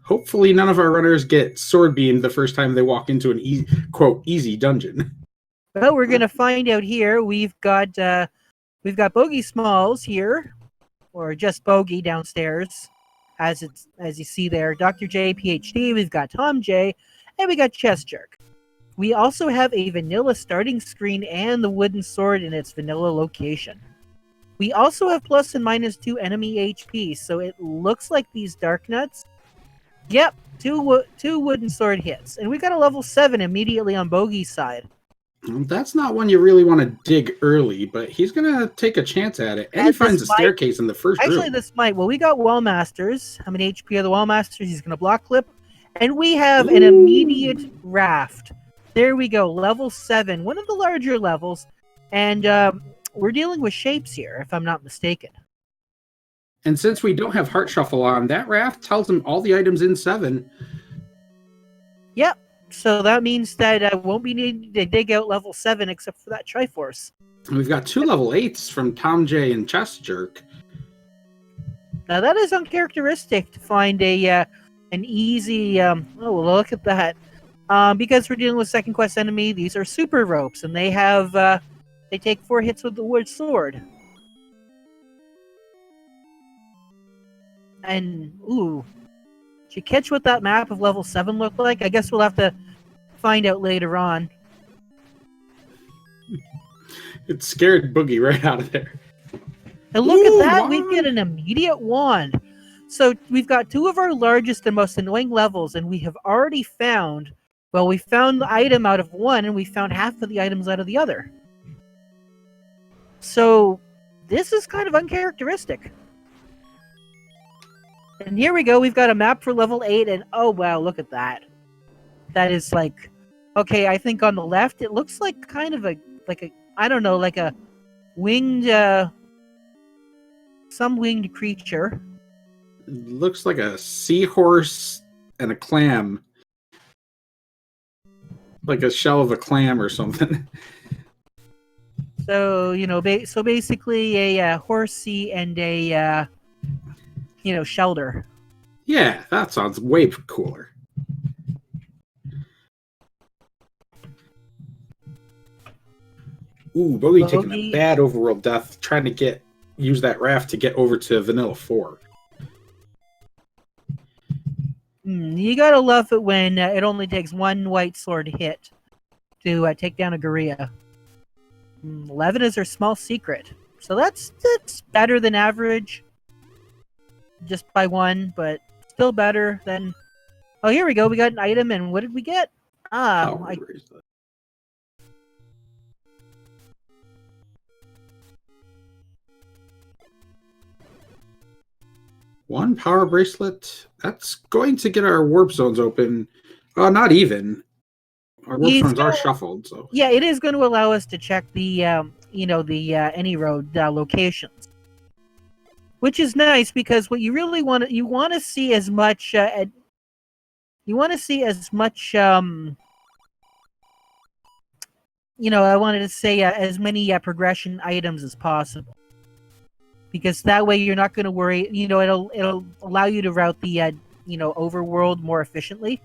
Hopefully, none of our runners get sword beamed the first time they walk into an easy dungeon. Well, we're gonna find out here. We've got Bogey Smalls here, or just Bogey downstairs, as you see there. Dr. J, PhD. We've got Tom J, and we got Chess Jerk. We also have a vanilla starting screen and the wooden sword in its vanilla location. We also have plus and minus 2 enemy HP, so it looks like these Dark Nuts. Yep, two wooden sword hits. And we got a level 7 immediately on Bogey's side. That's not one you really want to dig early, but he's going to take a chance at it. And he finds a staircase in the first room. Actually, this might. Well, we got Wall Masters. How many HP are the Wall Masters? He's going to block clip. And we have an immediate raft. There we go, level 7. One of the larger levels. And we're dealing with shapes here, if I'm not mistaken. And since we don't have Heart Shuffle on, that raft tells him all the items in 7. Yep. So that means that I won't be needing to dig out level 7 except for that Triforce. And we've got 2 level 8s from Tom J and Chess Jerk. Now that is uncharacteristic to find an easy... look at that. Because we're dealing with second quest enemy, these are super ropes, and they have they take 4 hits with the wood sword. And did you catch what that map of level 7 looked like? I guess we'll have to find out later on. It scared Boogie right out of there. And look at that, we get an immediate wand. So we've got 2 of our largest and most annoying levels, and we have already found... Well, we found the item out of one, and we found half of the items out of the other. So, this is kind of uncharacteristic. And here we go, we've got a map for level 8, and oh wow, look at that. That is like... Okay, I think on the left, it looks like kind of a winged... some winged creature. It looks like a seahorse and a clam. Like a shell of a clam or something. So, so basically a horsey and a, shelter. Yeah, that sounds way cooler. Bogey taking a bad overworld death, trying to use that raft to get over to Vanilla 4. You gotta love it when it only takes 1 white sword hit to take down a Gorilla. 11 is her small secret. So that's better than average. Just by 1, but still better than... Oh, here we go. We got an item, and what did we get? One power bracelet. That's going to get our warp zones open. Not even. Our warp zones are shuffled. So yeah, it is going to allow us to check the any road locations, which is nice because what you really want to see as much. As many progression items as possible. Because that way you're not going to worry, it'll allow you to route the, overworld more efficiently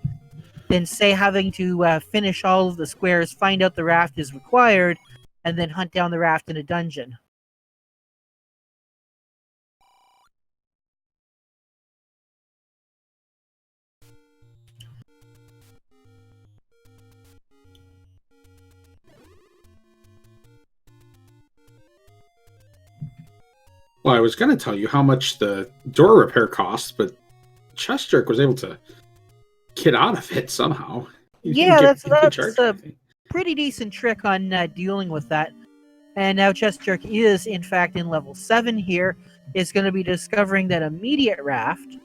than, say, having to finish all of the squares, find out the raft is required, and then hunt down the raft in a dungeon. Well, I was going to tell you how much the door repair costs, but Chess Jerk was able to get out of it somehow. That's a pretty decent trick on dealing with that. And now Chess Jerk is, in fact, in level 7 here, is going to be discovering that immediate raft.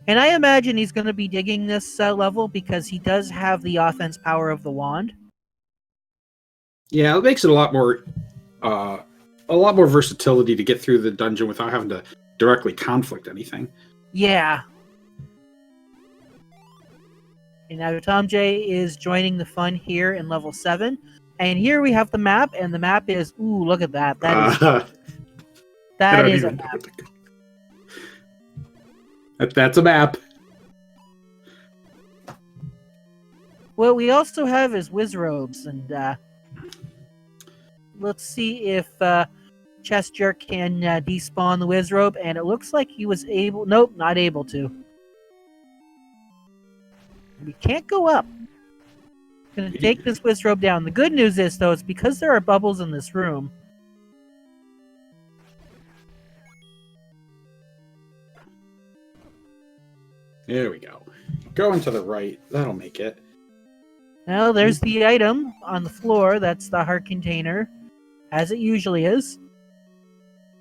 And I imagine he's going to be digging this level because he does have the offense power of the wand. Yeah, it makes it a lot more versatility to get through the dungeon without having to directly conflict anything. Yeah. And now Tom J is joining the fun here in level 7. And here we have the map, and the map is, look at that. I That don't is a even know what that's a map. What we also have is Wizrobes, and let's see if Chest Jerk can despawn the Wizrobe, and it looks like he was able... Nope, not able to. We can't go up. Gonna take this Wizrobe down. The good news is, though, it's because there are bubbles in this room. There we go. Going to the right. That'll make it. Now, there's the item on the floor. That's the heart container, as it usually is.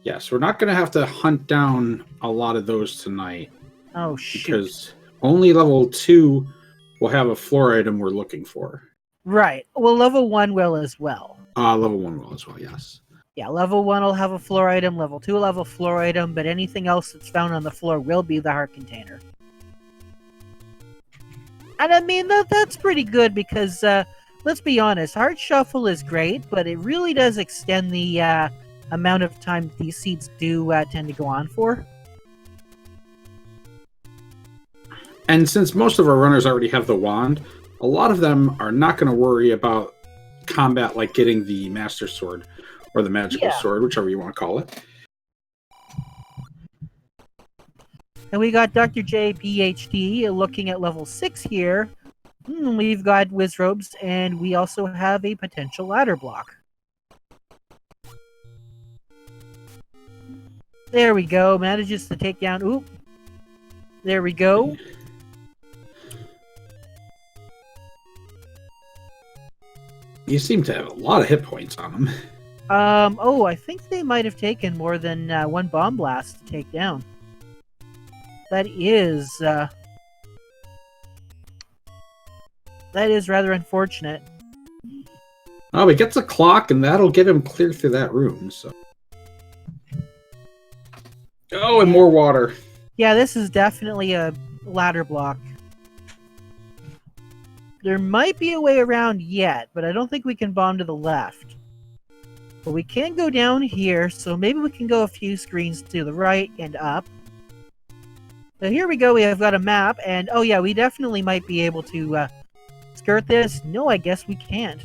Yes, we're not going to have to hunt down a lot of those tonight. Oh, shoot. Because only level 2 will have a floor item we're looking for. Right. Well, level 1 will as well. Level 1 will as well, yes. Yeah, level 1 will have a floor item, level 2 will have a floor item, but anything else that's found on the floor will be the heart container. And I mean, that's pretty good because, let's be honest, Heart Shuffle is great, but it really does extend the amount of time these seeds do tend to go on for. And since most of our runners already have the wand, a lot of them are not going to worry about combat like getting the Master Sword or the Magical Sword, whichever you want to call it. And we got Dr. J, PhD, looking at level 6 here. We've got Wizrobes, and we also have a potential ladder block. There we go. Manages to take down... Oop. There we go. You seem to have a lot of hit points on them. Oh, I think they might have taken more than one bomb blast to take down. That is rather unfortunate. Oh, he gets a clock, and that'll get him clear through that room, so... Oh, and more water. Yeah, this is definitely a ladder block. There might be a way around yet, but I don't think we can bomb to the left. But we can go down here, so maybe we can go a few screens to the right and up. So here we go, we have got a map, and oh yeah, we definitely might be able to skirt this. No, I guess we can't.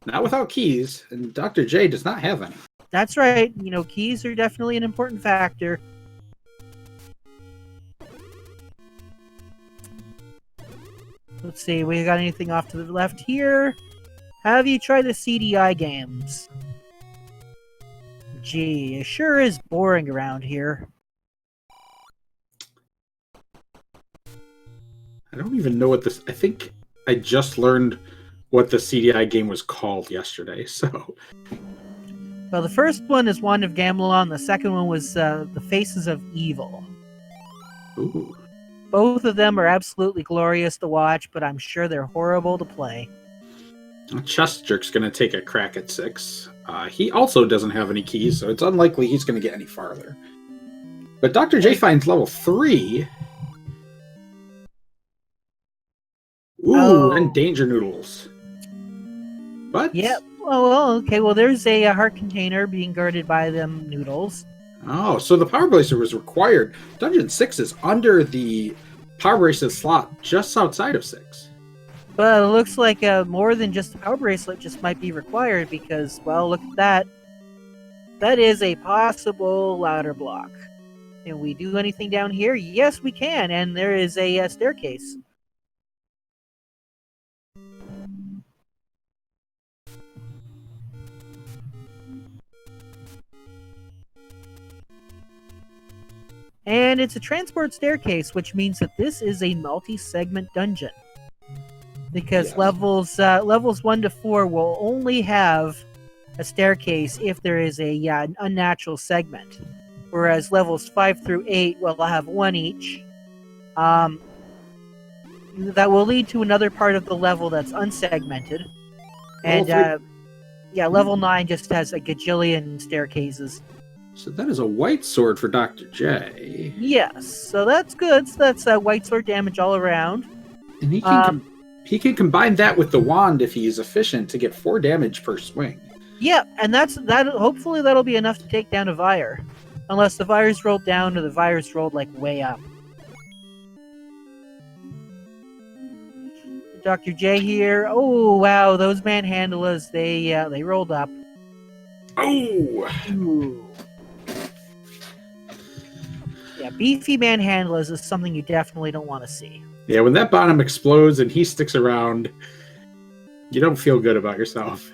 Not without keys, and Dr. J does not have any. That's right, you know, keys are definitely an important factor. Let's see, we got anything off to the left here? Have you tried the CDI games? Gee, it sure is boring around here. I don't even know what this... I think I just learned what the CDI game was called yesterday, so... Well, the first one is Wand of Gamelon, the second one was The Faces of Evil. Ooh. Both of them are absolutely glorious to watch, but I'm sure they're horrible to play. Chest Jerk's going to take a crack at 6. He also doesn't have any keys, so it's unlikely he's going to get any farther. But Dr. J finds level 3... Ooh, and Danger Noodles. What? Yep. Well, okay. Well, there's a heart container being guarded by them noodles. Oh, so the Power Bracer was required. Dungeon 6 is under the Power Bracelet slot just outside of 6. But it looks like more than just a Power Bracelet just might be required because, well, look at that. That is a possible ladder block. Can we do anything down here? Yes, we can. And there is a staircase. And it's a transport staircase, which means that this is a multi-segment dungeon. Because levels 1 to 4 will only have a staircase if there is a an unnatural segment. Whereas levels 5 through 8 will have one each. That will lead to another part of the level that's unsegmented. And level 9 just has a gajillion staircases. So that is a white sword for Dr. J. Yes, so that's good. So that's white sword damage all around. And he can combine that with the wand if he is efficient to get 4 damage per swing. Yeah, and that. Hopefully that'll be enough to take down a Vire. Unless the Vire's rolled down or the Vire's rolled, like, way up. Dr. J here. Oh, wow, those manhandlers, they rolled up. Oh! Ooh. Yeah, beefy manhandlers is something you definitely don't want to see. Yeah, when that bottom explodes and he sticks around, you don't feel good about yourself.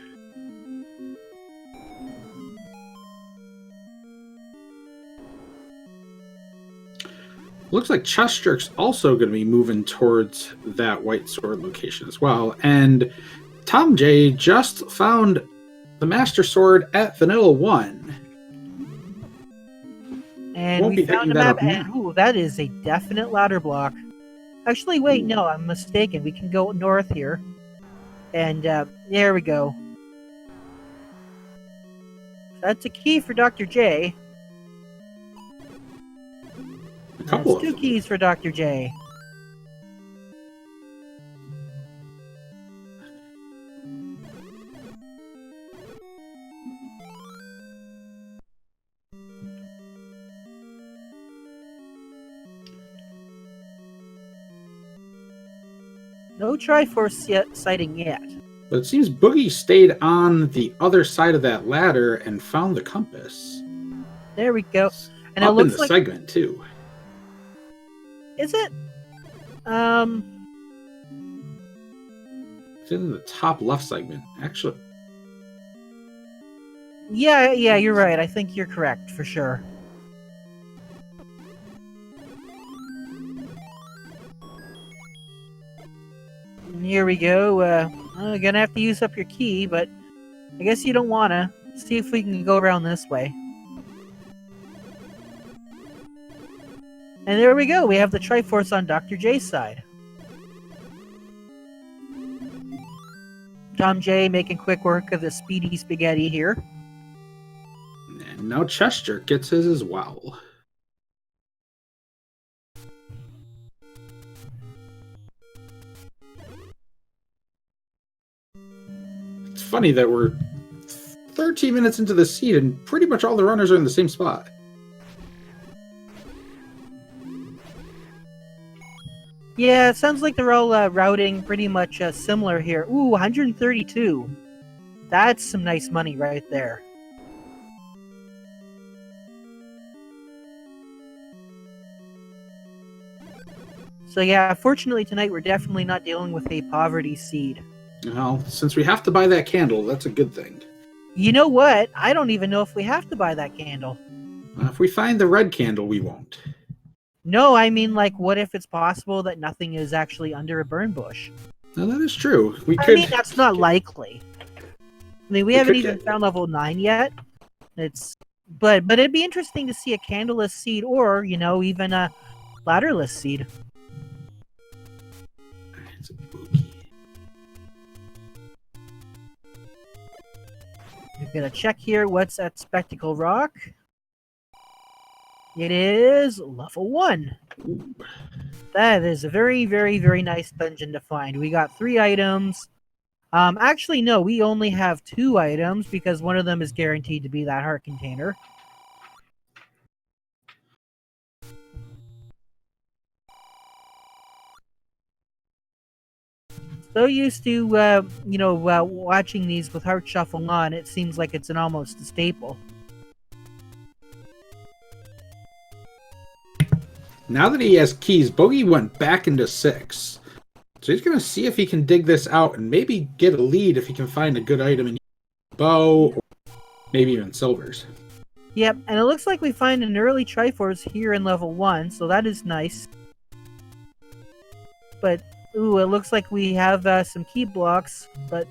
Looks like Chestjerk's also going to be moving towards that white sword location as well. And Tom J just found the Master Sword at Vanilla 1. And Won't we be found picking a that map, up and now. ooh, that is a definite ladder block. Actually, wait, no, I'm mistaken. We can go north here. And there we go. That's a key for Dr. J. A couple That's of two them. keys for Dr. J. No Triforce sighting yet. But it seems Boogie stayed on the other side of that ladder and found the compass. There we go. And it Up in looks the like... segment, too. Is it? It's in the top left segment, actually. Yeah, you're right. I think you're correct, for sure. And here we go. I'm gonna have to use up your key, but I guess you don't wanna. See if we can go around this way. And there we go. We have the Triforce on Dr. J's side. Tom J making quick work of the speedy spaghetti here. And now Chestjerk gets his as well. It's funny that we're 13 minutes into the seed and pretty much all the runners are in the same spot. Yeah, it sounds like they're all routing pretty much similar here. Ooh, 132. That's some nice money right there. So yeah, fortunately tonight we're definitely not dealing with a poverty seed. Well, since we have to buy that candle, that's a good thing. You know what? I don't even know if we have to buy that candle. If we find the red candle, we won't. No, I mean, like, what if it's possible that nothing is actually under a burn bush? No, that is true. I mean, that's not likely. I mean, we haven't even found level 9 yet. But it'd be interesting to see a candleless seed or, you know, even a ladderless seed. It's a boogie. We're gonna check here. What's at Spectacle Rock? It is level 1. Ooh. That is a very, very, very nice dungeon to find. We got 3 items. Actually, no, we only have 2 items because one of them is guaranteed to be that heart container. So used to, watching these with Heart Shuffle on, it seems like it's an almost a staple. Now that he has keys, Bogey went back into 6. So he's going to see if he can dig this out and maybe get a lead if he can find a good item in bow or maybe even silvers. Yep, and it looks like we find an early Triforce here in level 1, so that is nice. But, ooh, it looks like we have some key blocks, but...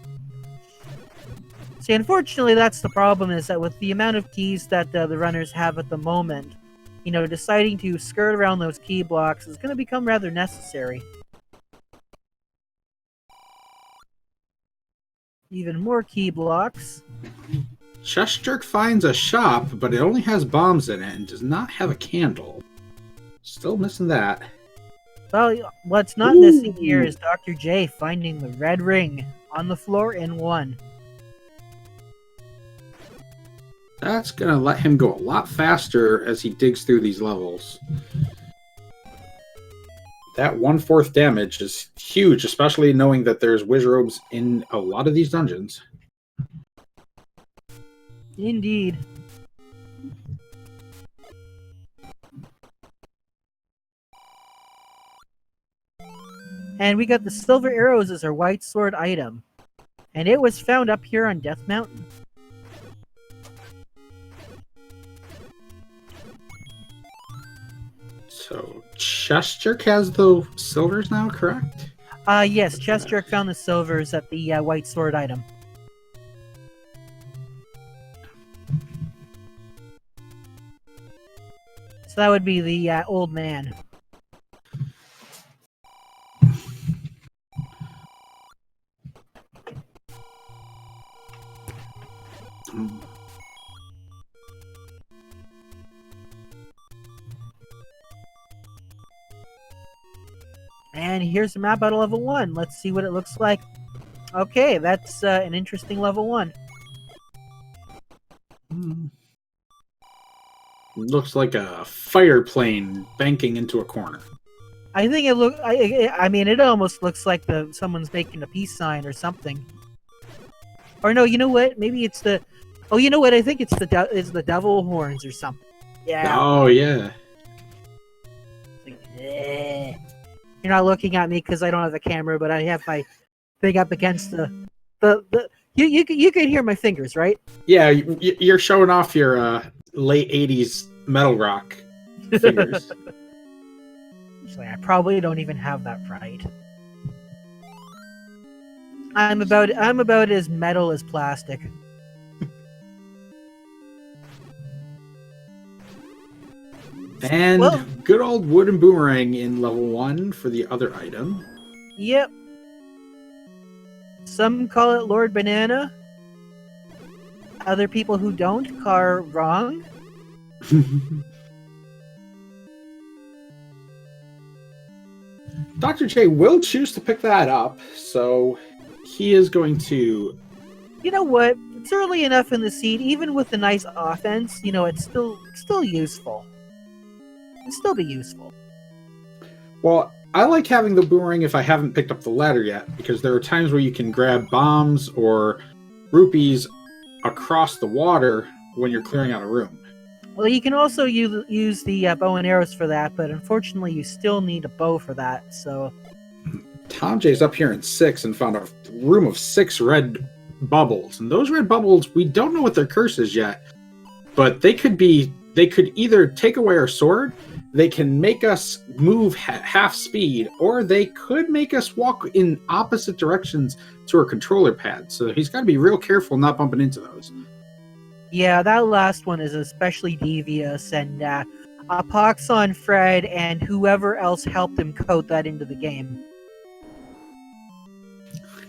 See, unfortunately, that's the problem, is that with the amount of keys that the runners have at the moment, you know, deciding to skirt around those key blocks is going to become rather necessary. Even more key blocks. Chestjerk finds a shop, but it only has bombs in it and does not have a candle. Still missing that. Well, what's not missing here is Dr. J finding the red ring on the floor in 1. That's going to let him go a lot faster as he digs through these levels. That 1/4 damage is huge, especially knowing that there's Wizrobes in a lot of these dungeons. Indeed. And we got the silver arrows as our white sword item. And it was found up here on Death Mountain. So, Chestjerk has the silvers now, correct? Yes, Chestjerk found the silvers at the white sword item. So that would be the old man. And here's the map out of level 1. Let's see what it looks like. Okay, that's an interesting level 1. Looks like a fire plane banking into a corner. I think it I mean, it almost looks like someone's making a peace sign or something. Or no, you know what? Maybe it's the. Oh, you know what? I think it's the devil horns or something. Yeah. Oh yeah. Like, eh. You're not looking at me because I don't have the camera, but I have my thing up against the. You can hear my fingers, right? Yeah, you're showing off your late '80s metal rock fingers. Actually, I probably don't even have that right. I'm about as metal as plastic. And good old wooden boomerang in level 1 for the other item. Yep. Some call it Lord Banana. Other people who don't are wrong. Dr. J will choose to pick that up, so he is going to... You know what? It's early enough in the seed, even with a nice offense, you know, it's still useful. It'll still be useful. Well, I like having the boomerang if I haven't picked up the ladder yet, because there are times where you can grab bombs or rupees across the water when you're clearing out a room. Well, you can also use the bow and arrows for that, but unfortunately you still need a bow for that, so... Tom J's up here in 6 and found a room of 6 red bubbles. And those red bubbles, we don't know what their curse is yet, but they could either take away our sword, they can make us move half speed, or they could make us walk in opposite directions to our controller pad. So he's got to be real careful not bumping into those. Yeah, that last one is especially devious, and a pox on Fred and whoever else helped him code that into the game.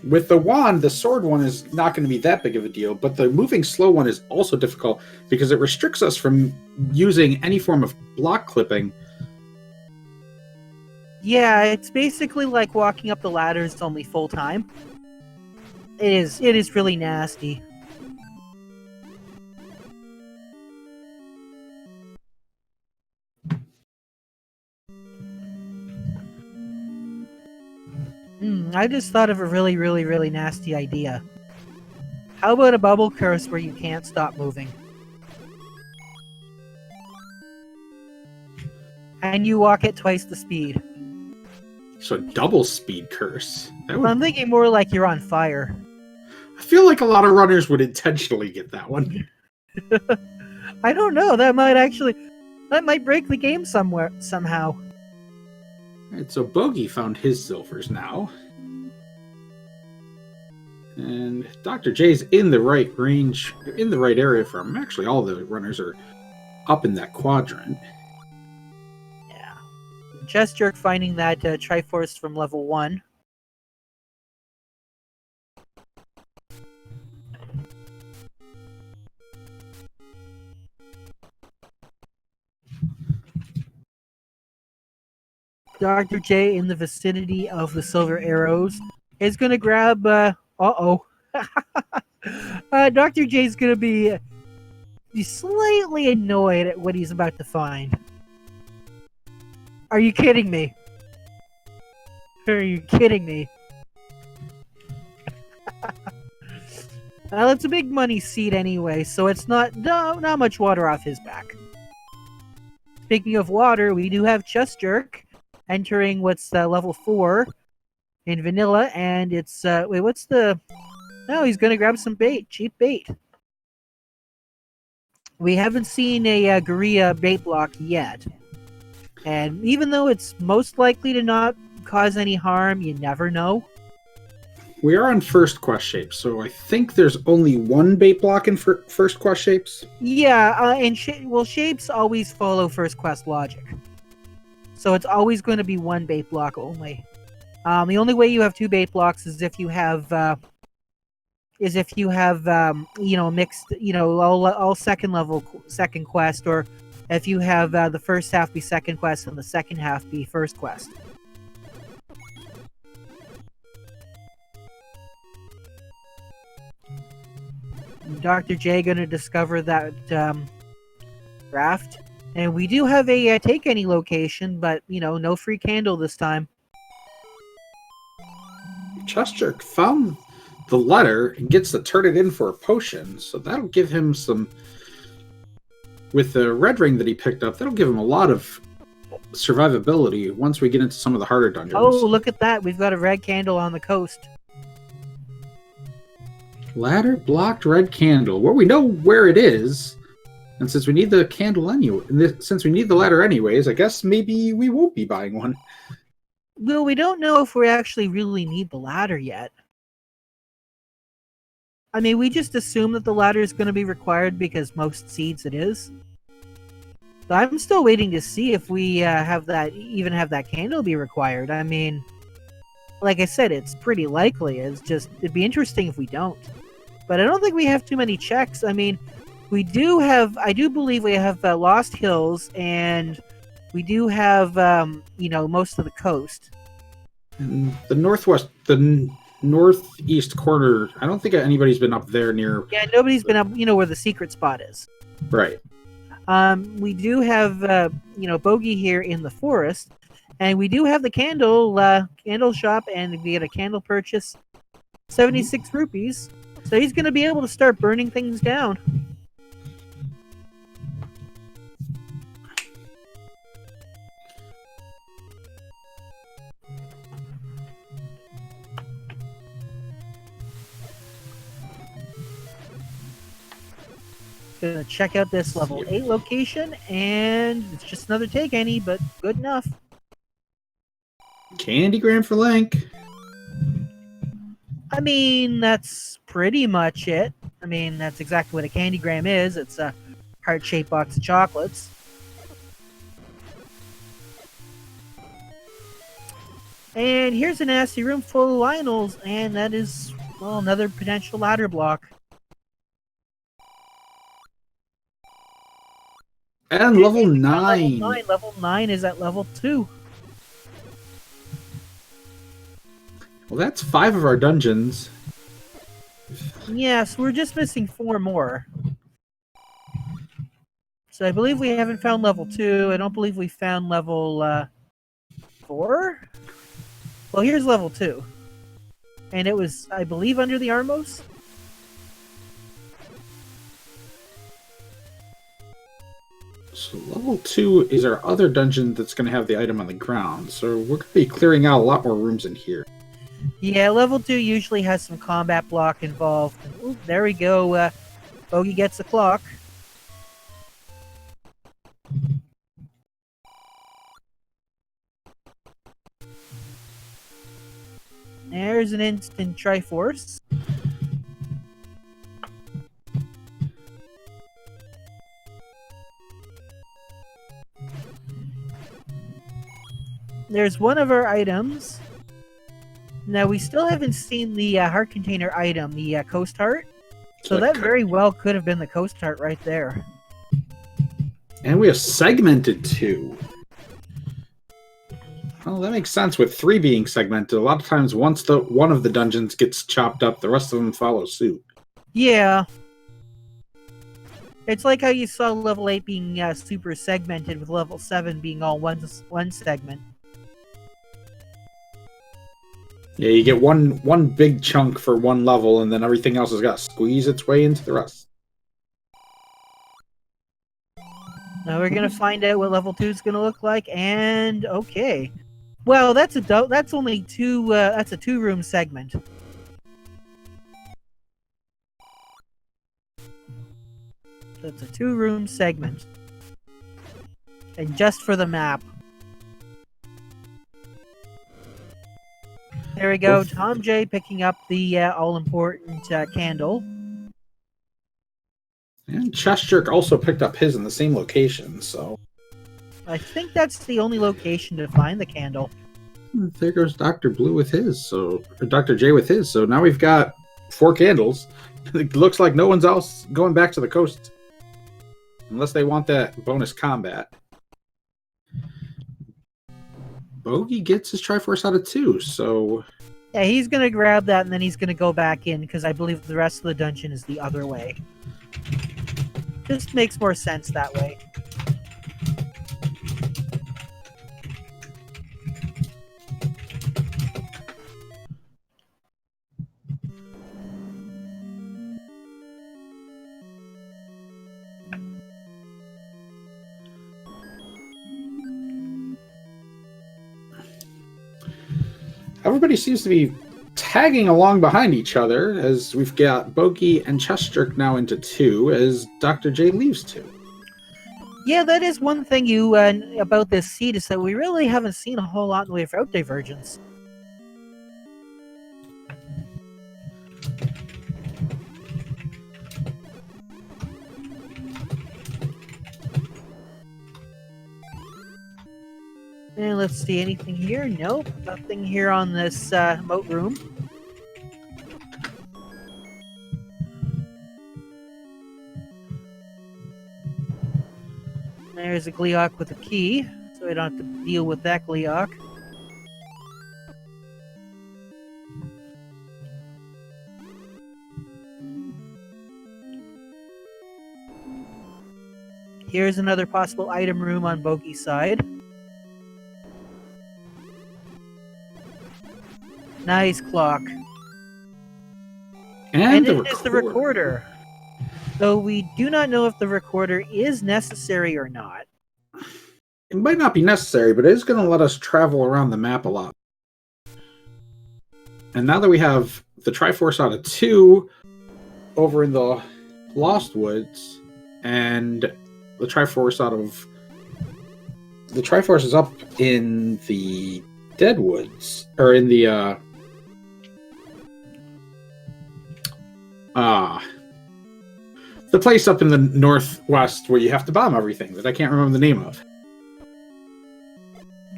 With the wand, the sword one is not going to be that big of a deal, but the moving slow one is also difficult because it restricts us from using any form of block clipping. Yeah, it's basically like walking up the ladders only full time. It is really nasty. I just thought of a really, really, really nasty idea. How about a bubble curse where you can't stop moving? And you walk at twice the speed. So double speed curse. I'm thinking more like you're on fire. I feel like a lot of runners would intentionally get that one. I don't know. That might break the game somehow. Alright, so Bogey found his silvers now. And Dr. J's in the right range, in the right area for him. Actually, all the runners are up in that quadrant. Yeah. Chestjerk finding that Triforce from level 1. Dr. J in the vicinity of the silver arrows is going to grab... Dr. J is going to be He's slightly annoyed at what he's about to find. Are you kidding me? Are you kidding me? It's a big money seed anyway, so it's not much water off his back. Speaking of water, we do have Chest Jerk entering what's level 4 in vanilla, and it's wait, what's the? No, he's gonna grab some bait, cheap bait. We haven't seen a Gorilla bait block yet, and even though it's most likely to not cause any harm, you never know. We are on first quest shapes, so I think there's only one bait block in first quest shapes. Yeah, and shapes always follow first quest logic, so it's always going to be one bait block only. The only way you have two bait blocks is if you have mixed, all second quest, or if you have the first half be second quest and the second half be first quest. Dr. J gonna discover that raft, and we do have a take any location, but no free candle this time. Chest Jerk found the letter and gets to turn it in for a potion, so that'll give him some. With the red ring that he picked up, that'll give him a lot of survivability once we get into some of the harder dungeons. Oh, look at that! We've got a red candle on the coast. Ladder blocked red candle. Well, we know where it is, and since we need the candle anyway, since we need the ladder anyways, I guess maybe we won't be buying one. Well, we don't know if we actually really need the ladder yet. I mean, we just assume that the ladder is going to be required because most seeds it is. So I'm still waiting to see if we have that candle be required. I mean, like I said, it's pretty likely. It'd be interesting if we don't. But I don't think we have too many checks. I mean, I do believe we have Lost Hills, and we do have, most of the coast. And the northeast corner, I don't think anybody's been up there near. Yeah, nobody's been up, where the secret spot is. Right. We do have, Bogey here in the forest, and we do have the candle shop, and we get a candle purchase, 76 rupees. So he's going to be able to start burning things down. Gonna check out this level 8 location, and it's just another take any, but good enough. Candygram for Link. I mean, that's pretty much it. I mean, that's exactly what a candygram is. It's a heart-shaped box of chocolates. And here's a nasty room full of Lionels, and that is, well, another potential ladder block. And level 9. Level 9 is at level 2. Well, that's 5 of our dungeons. Yes, we're just missing 4 more. So I believe we haven't found level 2. I don't believe we found level 4. Well, here's level 2. And it was, I believe, under the Armos. So level 2 is our other dungeon that's going to have the item on the ground. So we're going to be clearing out a lot more rooms in here. Yeah, level 2 usually has some combat block involved. Ooh, there we go. Bogey gets the clock. There's an instant Triforce. There's one of our items. Now, we still haven't seen the heart container item, the Coast Heart. So that very well could have been the Coast Heart right there. And we have segmented 2. Well, that makes sense with 3 being segmented. A lot of times, once one of the dungeons gets chopped up, the rest of them follow suit. Yeah. It's like how you saw level 8 being super segmented, with level 7 being all one segment. Yeah, you get one big chunk for one level, and then everything else has got to squeeze its way into the rest. Now we're gonna find out what level 2 is gonna look like, and okay. Well, that's only two. That's a 2-room segment. That's a 2-room segment, and just for the map. There we go. Tom J picking up the all-important candle. And Chess also picked up his in the same location, so... I think that's the only location to find the candle. There goes Dr. Blue with his, or Dr. J with his, so now we've got 4 candles. It looks like no one's else going back to the coast. Unless they want that bonus combat. Bogey gets his Triforce out of 2, so... Yeah, he's going to grab that, and then he's going to go back in, because I believe the rest of the dungeon is the other way. Just makes more sense that way. Everybody seems to be tagging along behind each other, as we've got Bogey and Chess now into 2, as Dr. J leaves 2. Yeah, that is one thing about this seed, is that we really haven't seen a whole lot in the way of route divergence. And let's see, anything here? Nope, nothing here on this moat room. There's a Gleeok with a key, so we don't have to deal with that Gleeok. Here's another possible item room on Bogey's side. Nice clock. And it is the recorder. Though we do not know if the recorder is necessary or not. It might not be necessary, but it is going to let us travel around the map a lot. And now that we have the Triforce out of 2 over in the Lost Woods, and the Triforce out of... The Triforce is up in the Dead Woods, or in the... the place up in the northwest where you have to bomb everything that I can't remember the name of.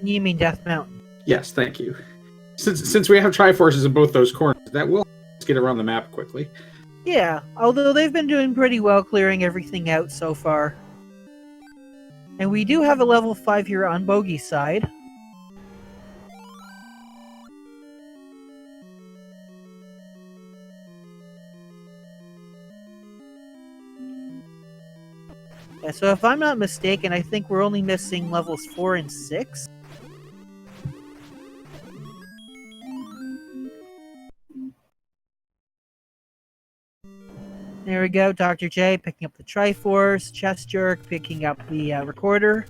You mean Death Mountain? Yes, thank you. Since we have Triforces in both those corners, that will get around the map quickly. Yeah, although they've been doing pretty well clearing everything out so far. And we do have a level 5 here on Bogey's side. Yeah, so if I'm not mistaken, I think we're only missing levels 4 and 6. There we go, Dr. J picking up the Triforce, Chess Jerk picking up the recorder.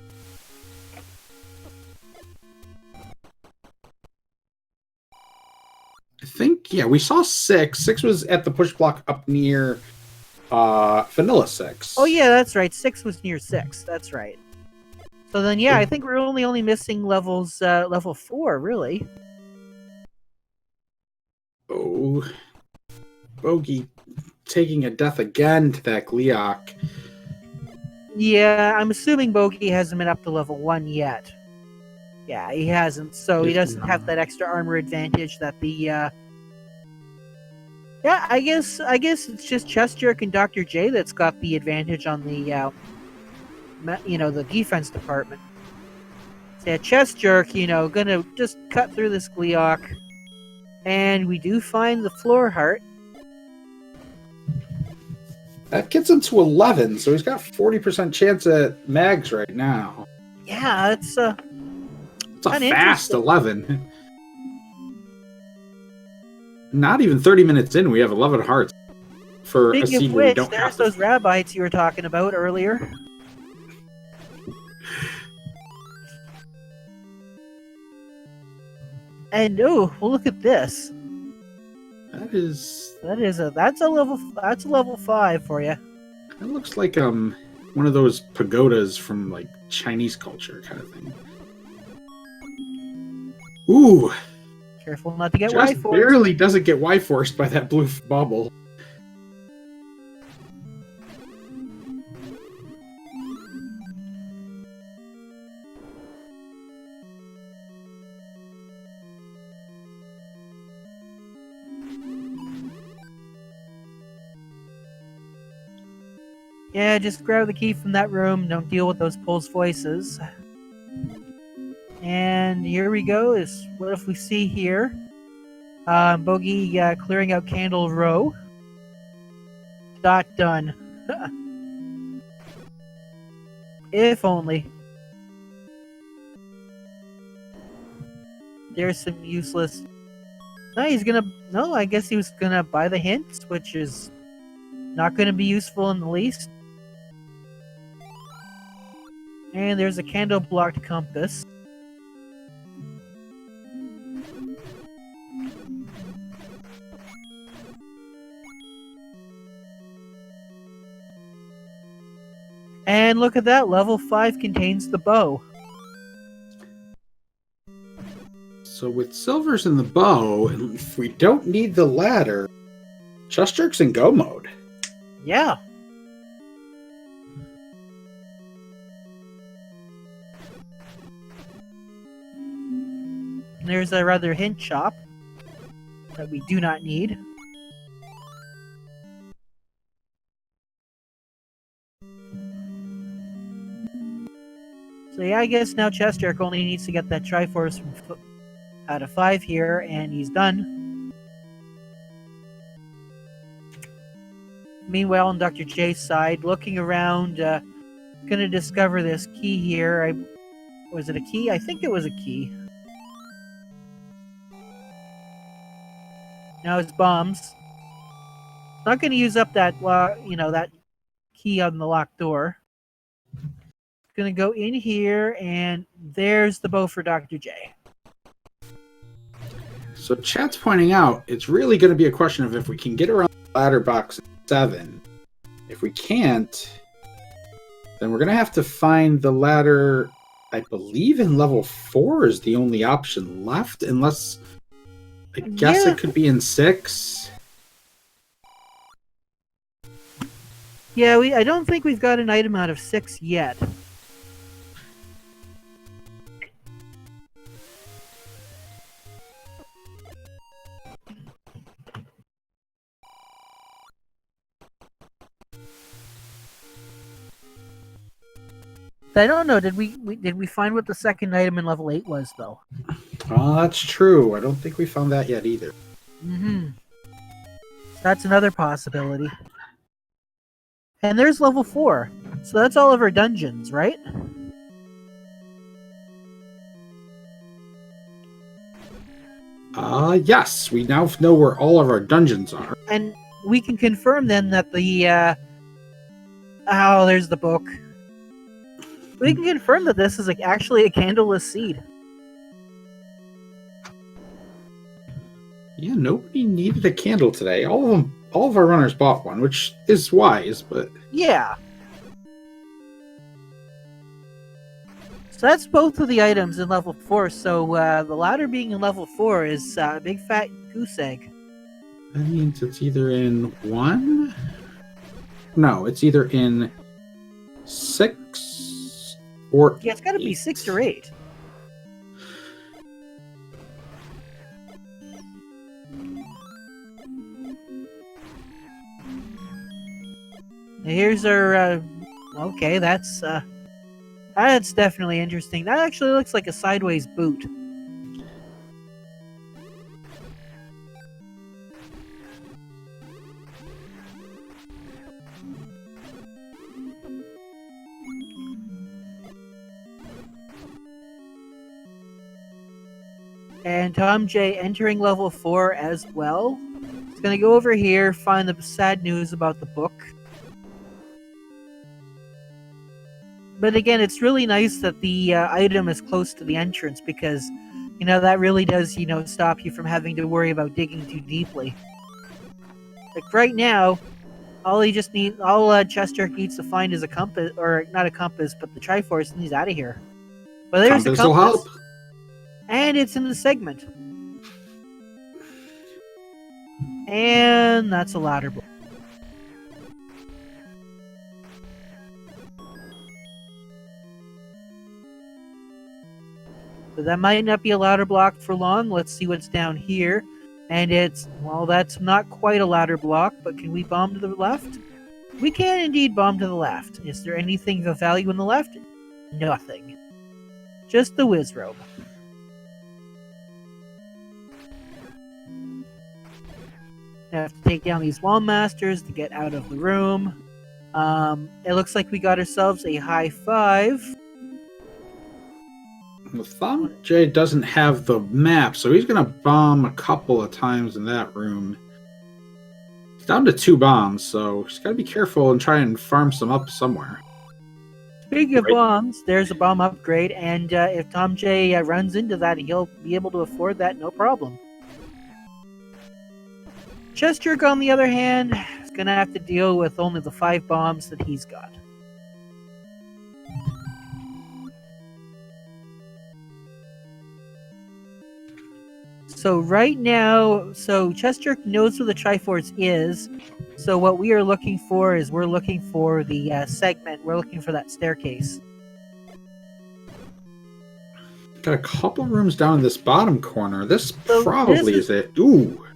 I think, yeah, we saw 6. 6 was at the push block up near Vanilla 6. Oh yeah, that's right. 6 was near 6. That's right. So then, yeah, I think we're only missing levels level 4, really. Oh, Bogey taking a death again to that Gleeok. Yeah, I'm assuming Bogey hasn't been up to level 1 yet. Yeah, he hasn't, so he doesn't have that extra armor advantage that the Yeah, I guess it's just Chess Jerk and Dr. J that's got the advantage on the the defense department. So yeah, Chess Jerk, gonna just cut through this Gleeok, and we do find the floor heart. That gets him to 11, so he's got 40% chance at mags right now. Yeah, it's a fast 11. Not even 30 minutes in, we have 11 hearts for a scene where we don't have those rabbits you were talking about earlier. And well, look at this. That's a level 5 for you. That looks like one of those pagodas from like Chinese culture kind of thing. Ooh. Careful not to get just Y-forced. Barely doesn't get Y-forced by that blue bubble. Yeah, just grab the key from that room. Don't deal with those Pulse voices. And here we go. Is what if we see here? Bogey clearing out Candle Row. Dot done. If only. There's some useless. No, I guess he was gonna buy the hints, which is not gonna be useful in the least. And there's a candle blocked compass. And look at that, level 5 contains the bow. So with silvers in the bow, if we don't need the ladder, Chest Jerk's in go mode. Yeah. There's a rather hint shop that we do not need. So yeah, I guess now Chest Jerk only needs to get that Triforce out of 5 here, and he's done. Meanwhile, on Dr. J's side, looking around, gonna discover this key here. Was it a key? I think it was a key. Now it's bombs. Not gonna use up that, that key on the locked door. Gonna go in here, and there's the bow for Dr. J. So chat's pointing out it's really going to be a question of if we can get around the ladder box at 7. If we can't, then we're going to have to find the ladder. I believe in level 4 is the only option left, unless I guess it could be in 6. Yeah, I don't think we've got an item out of 6 yet. I don't know. Did we find what the second item in level 8 was, though? Oh, that's true. I don't think we found that yet either. Mm-hmm. That's another possibility. And there's level 4. So that's all of our dungeons, right? Yes. We now know where all of our dungeons are. And we can confirm then that the, oh, there's the book. We can confirm that this is actually a candleless seed. Yeah, nobody needed a candle today. All of our runners bought one, which is wise, but... Yeah. So that's both of the items in level 4, so the ladder being in level 4 is a big fat goose egg. That means it's either in 1? No, it's either in 6 or yeah, it's got to be 6 or 8. Here's our, okay, that's definitely interesting. That actually looks like a sideways boot. And Tom J entering level 4 as well. He's going to go over here, find the sad news about the book. But again, it's really nice that the item is close to the entrance because, that really does, stop you from having to worry about digging too deeply. Like right now, all Chester needs to find is a compass, or not a compass, but the Triforce, and he's out of here. Well, there's Compass a will compass, help. and it's in the segment. And that's a ladder block. So that might not be a ladder block for long. Let's see what's down here. And that's not quite a ladder block, but can we bomb to the left? We can indeed bomb to the left. Is there anything of value in the left? Nothing. Just the whiz robe. I have to take down these wall masters to get out of the room. It looks like we got ourselves a high 5. Well, Thumb J doesn't have the map, so he's going to bomb a couple of times in that room. He's down to 2 bombs, so he's got to be careful and try and farm some up somewhere. Speaking of bombs, there's a bomb upgrade, and if Tom J runs into that, he'll be able to afford that no problem. Chester, on the other hand, is going to have to deal with only the 5 bombs that he's got. So right now, Chester knows where the Triforce is. So what we are looking for is we're looking for the segment. We're looking for that staircase. Got a couple rooms down in this bottom corner. This probably is it. Ooh.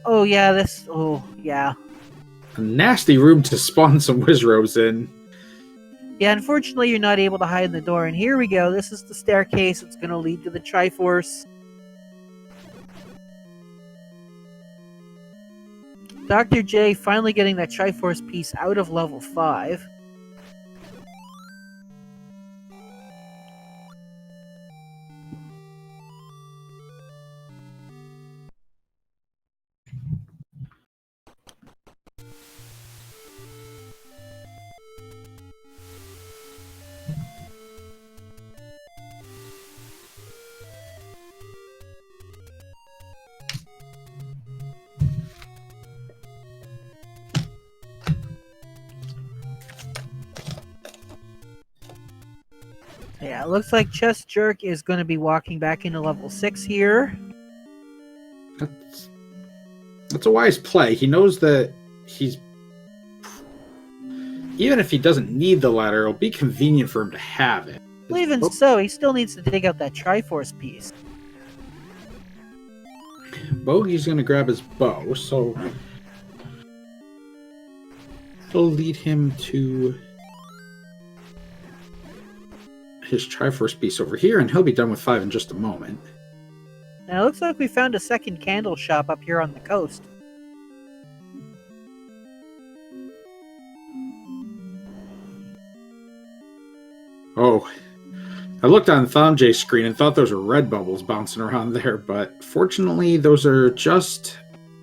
Oh yeah, oh yeah. A nasty room to spawn some Wizrobes in. Yeah, unfortunately you're not able to hide in the door. And here we go. This is the staircase. It's going to lead to the Triforce. Dr. J finally getting that Triforce piece out of level 5. Yeah, it looks like Chest Jerk is going to be walking back into level 6 here. That's a wise play. He knows that even if he doesn't need the ladder, it'll be convenient for him to have it. Well, even so, he still needs to take out that Triforce piece. Bogey's going to grab his bow, so it'll lead him to his Triforce piece over here, and he'll be done with 5 in just a moment. Now, it looks like we found a second candle shop up here on the coast. Oh, I looked on Thomj's screen and thought those were red bubbles bouncing around there, but fortunately those are just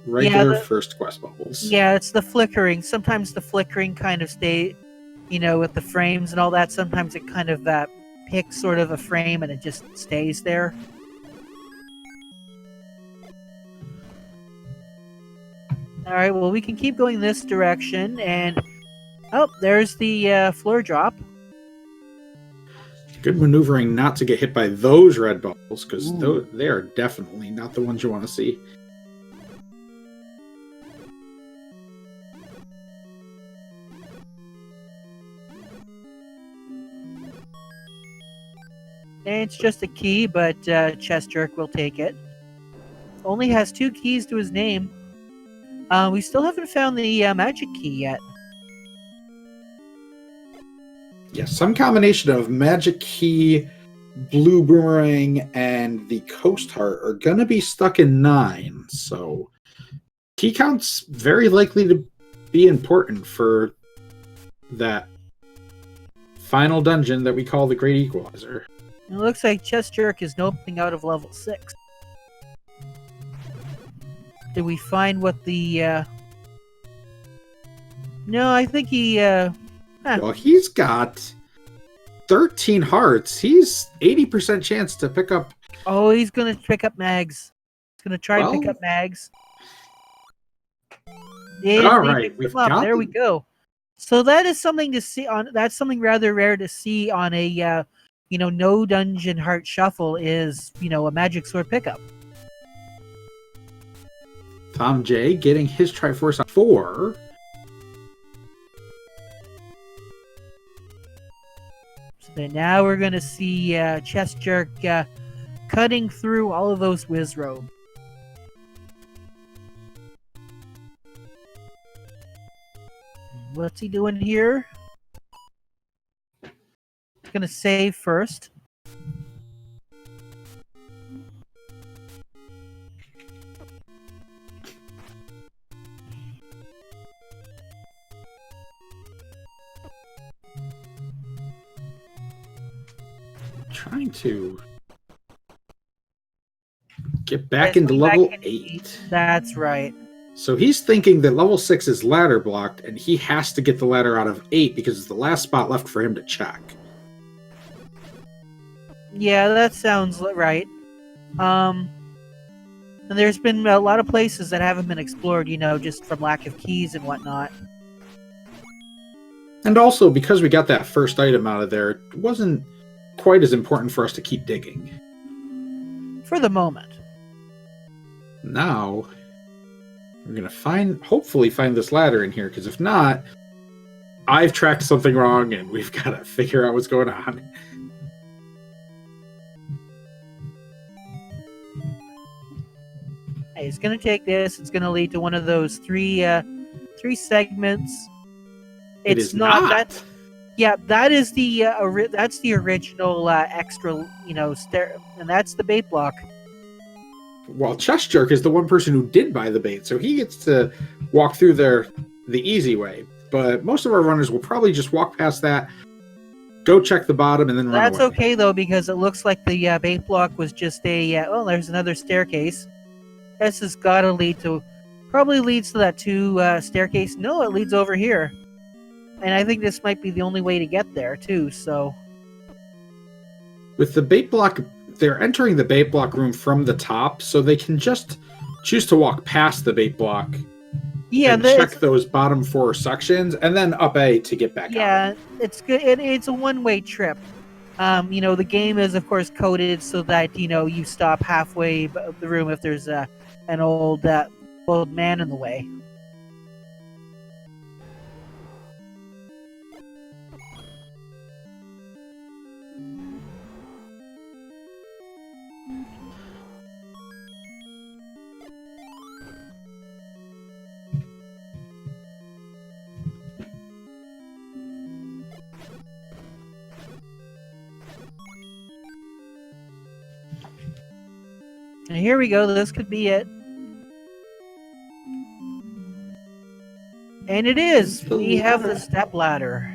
regular first quest bubbles. Yeah, it's the flickering. Sometimes the flickering kind of stay, with the frames and all that. Sometimes it kind of picks sort of a frame and it just stays there. Alright, well, we can keep going this direction, and oh, there's the floor drop. Good maneuvering not to get hit by those red bubbles, because they are definitely not the ones you want to see. And it's just a key, but Chest Jerk will take it. Only has 2 keys to his name. We still haven't found the magic key yet. Yeah, some combination of magic key, blue boomerang, and the coast heart are going to be stuck in 9. So key count's very likely to be important for that final dungeon that we call the Great Equalizer. It looks like Chest Jerk is noping out of level 6. Did we find what the... No, I think he... Well, he's got 13 hearts. He's 80% chance to pick up... Oh, he's going to pick up Mags. He's going to try and pick up Mags. Yeah, all right, we've got there we go. So that is something to see on. That's something rather rare to see on a, no dungeon heart shuffle is, a magic sword pickup. Tom J getting his Triforce on 4. So now we're gonna see Chest Jerk cutting through all of those Wizrobe. What's he doing here? He's gonna save first. Trying to get back into level 8. That's right. So he's thinking that level 6 is ladder blocked, and he has to get the ladder out of 8 because it's the last spot left for him to check. Yeah, that sounds right. And there's been a lot of places that haven't been explored, just from lack of keys and whatnot. And also, because we got that first item out of there, it wasn't quite as important for us to keep digging. For the moment. Now, we're going to hopefully find this ladder in here, because if not, I've tracked something wrong, and we've got to figure out what's going on. He's going to take this. It's going to lead to one of those three segments. It's not. That is that's the original extra, stair, and that's the bait block. Well, Chest Jerk is the one person who did buy the bait, so he gets to walk through there the easy way. But most of our runners will probably just walk past that, go check the bottom, and then run That's away. okay, though, because it looks like the bait block was just a... there's another staircase. This has got to probably leads to that 2 staircase. No, it leads over here. And I think this might be the only way to get there, too, so... With the bait block, they're entering the bait block room from the top, so they can just choose to walk past the bait block and check those bottom 4 sections, and then up A to get back out. Yeah, it's good. It's a one-way trip. The game is, of course, coded so that, you stop halfway the room if there's an old man in the way. And here we go. This could be it. And it is. We have the step ladder.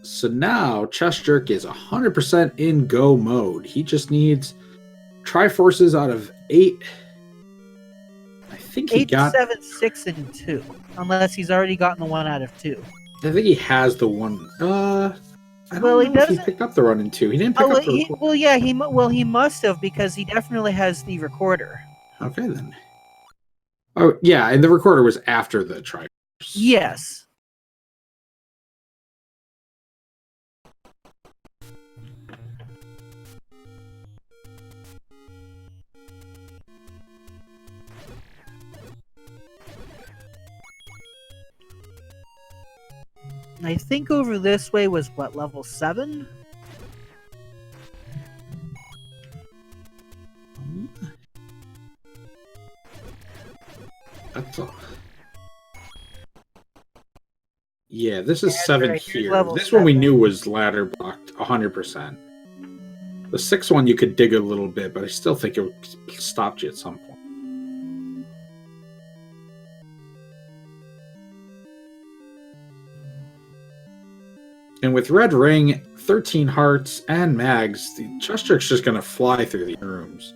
So now Chest Jerk is 100% in go mode. He just needs Triforces out of 8. I think he 8, got 7, 6, and 2. Unless he's already gotten the 1 out of 2. I think he has the 1. I don't know if he picked up the run in 2. He didn't pick up the recorder. He must have, because he definitely has the recorder. Okay, then. Oh, yeah, and the recorder was after the Triforce. Yes. I think over this way was, level 7? That's all. Yeah, this is 7 right. here. This 7. one we knew was ladder blocked 100%. The 6th one you could dig a little bit, but I still think it stopped you at some point. And with Red Ring, 13 hearts, and mags, the Chest Jerk's just going to fly through the rooms.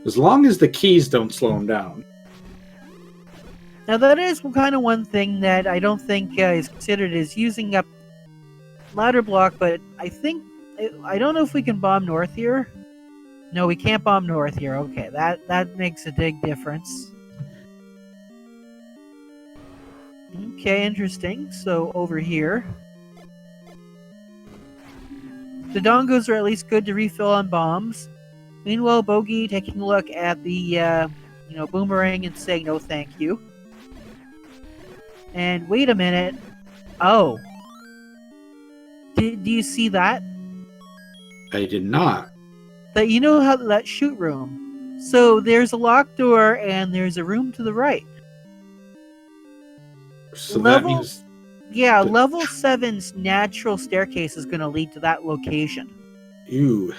As long as the keys don't slow him down. Now that is kind of one thing that I don't think is considered as using up ladder block, but I don't know if we can bomb north here. No, we can't bomb north here. Okay, that makes a big difference. Okay, interesting. So over here, the dongos are at least good to refill on bombs. Meanwhile, Bogey taking a look at the boomerang and saying no, thank you. And wait a minute. Oh, do you see that? I did not. That you know how that shoot room. So there's a locked door and there's a room to the right. So that means... Yeah, level 7's natural staircase is going to lead to that location. Ew.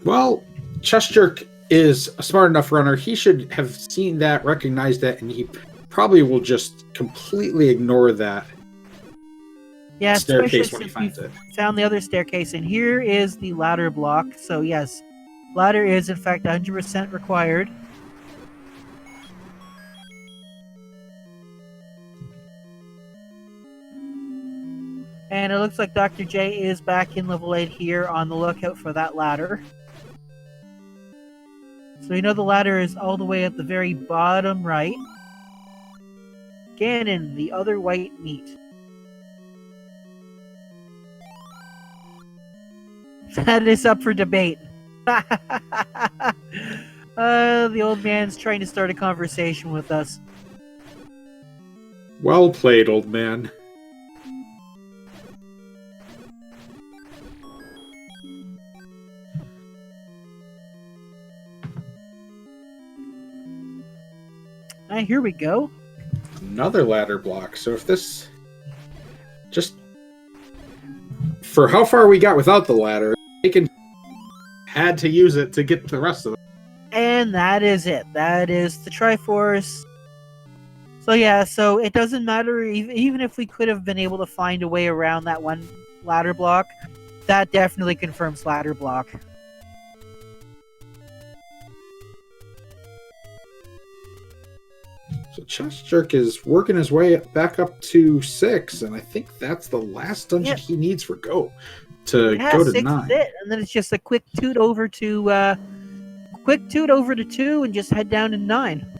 Well, Chest Jerk is a smart enough runner. He should have seen that, recognized that, and he probably will just completely ignore that staircase when he finds it. Found the other staircase, and here is the ladder block. So yes, ladder is in fact 100% required. And it looks like Dr. J is back in level 8 here on the lookout for that ladder. So you know the ladder is all the way at the very bottom right. Ganon, the other white meat. That is up for debate. The old man's trying to start a conversation with us. Well played, old man. Here we go. Another ladder block. So if this... Just... For how far we got without the ladder, Taken had to use it to get the rest of them. And that is it. That is the Triforce. So yeah, so it doesn't matter, even if we could have been able to find a way around that one ladder block, that definitely confirms ladder block. So Chest Jerk is working his way back up to 6, and I think that's the last dungeon he needs for go to 9. Is it. And then it's just a quick toot over to 2 and just head down to 9.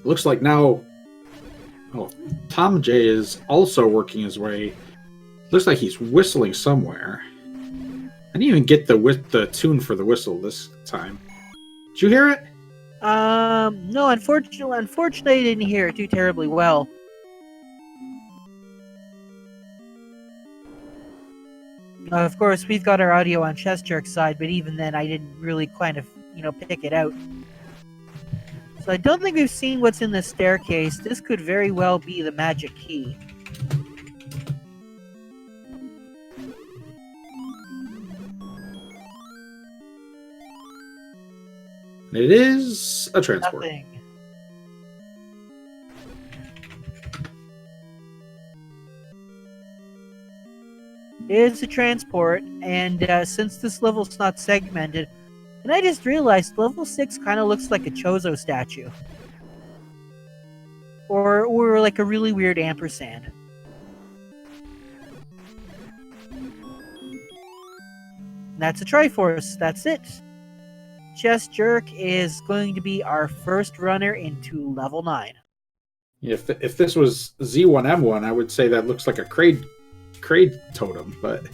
Looks like now... Oh, Tom J is also working his way. Looks like he's whistling somewhere. I didn't even get the tune for the whistle this time. Did you hear it? No, unfortunately I didn't hear it too terribly well. Of course, we've got our audio on Chest Jerk's side, but even then I didn't really kind of, pick it out. So I don't think we've seen what's in the staircase. This could very well be the magic key. It is a transport. Nothing. It is a transport, and since this level's not segmented, and I just realized level 6 kind of looks like a Chozo statue. Or like a really weird ampersand. That's a Triforce. That's it. Chest Jerk is going to be our first runner into level 9. If this was Z1M1, I would say that looks like a Kraid totem, but...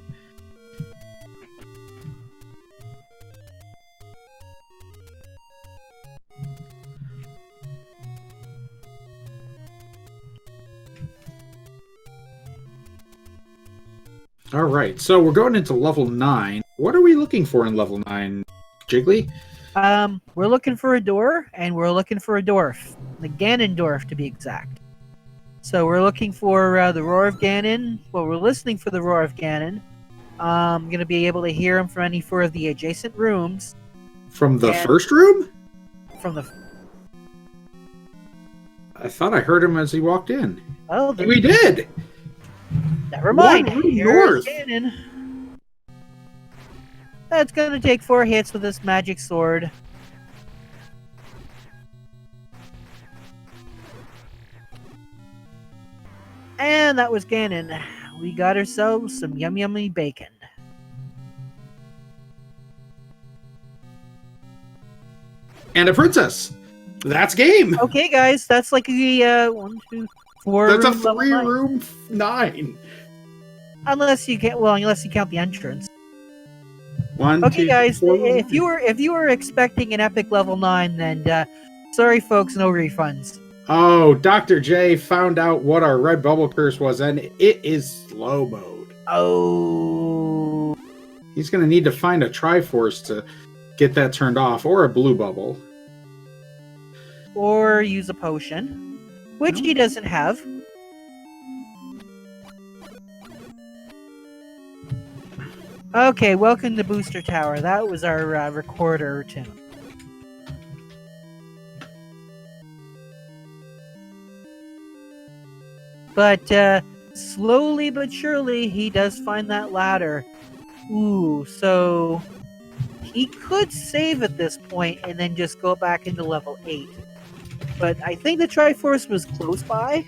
All right, so we're going into level 9. What are we looking for in level 9, Jiggly? We're looking for a door, and we're looking for a dwarf. The Ganondorf, to be exact. So we're looking for the Roar of Ganon. Well, we're listening for the Roar of Ganon. I'm going to be able to hear him from any four of the adjacent rooms. From the first room? From the... I thought I heard him as he walked in. Oh, we did! Never mind. One room Here's north. Ganon. That's going to take 4 hits with this magic sword. And that was Ganon. We got ourselves some yummy bacon. And a princess. That's game. Okay, guys, that's like a 1, 2, 4. That's a room level 3-room 9. Unless you count the entrance. 1, Okay, 2, guys, 4, if you were expecting an epic level 9, then sorry, folks, no refunds. Oh, Dr. J found out what our red bubble curse was, and it is slow mode. Oh. He's going to need to find a Triforce to get that turned off, or a blue bubble. Or use a potion, which he doesn't have. Okay, welcome to Booster Tower. That was our recorder tune. But slowly but surely, he does find that ladder. Ooh, so he could save at this point and then just go back into level 8. But I think the Triforce was close by.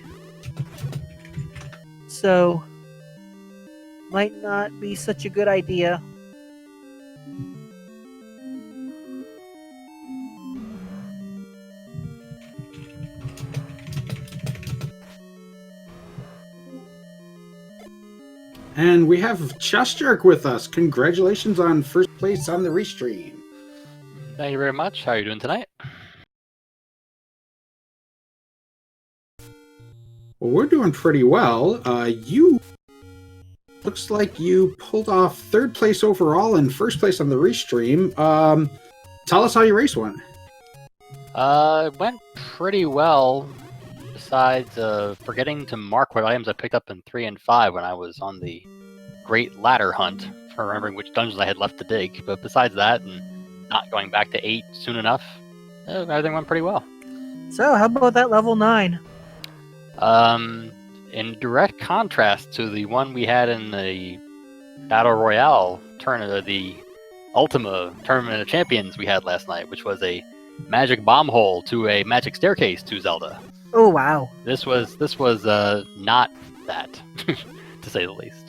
So might not be such a good idea. And we have Chess Jerk with us. Congratulations on first place on the restream. Thank you very much. How are you doing tonight? Well, we're doing pretty well. You looks like you pulled off 3rd place overall and 1st place on the restream. Tell us how your race went. It went pretty well. Besides forgetting to mark what items I picked up in 3 and 5 when I was on the Great Ladder Hunt, for remembering which dungeons I had left to dig. But besides that, and not going back to 8 soon enough, everything went pretty well. So, how about that level 9? In direct contrast to the one we had in the Battle Royale tournament, the Ultima Tournament of Champions we had last night, which was a magic bomb hole to a magic staircase to Zelda. Oh wow! This was not that, to say the least.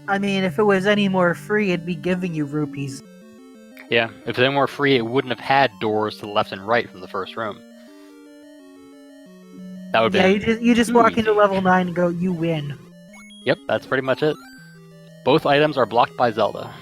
I mean, if it was any more free, it'd be giving you rupees. Yeah, if they were free, it wouldn't have had doors to the left and right from the first room. That would be you just walk into level 9 and go, you win. Yep, that's pretty much it. Both items are blocked by Zelda.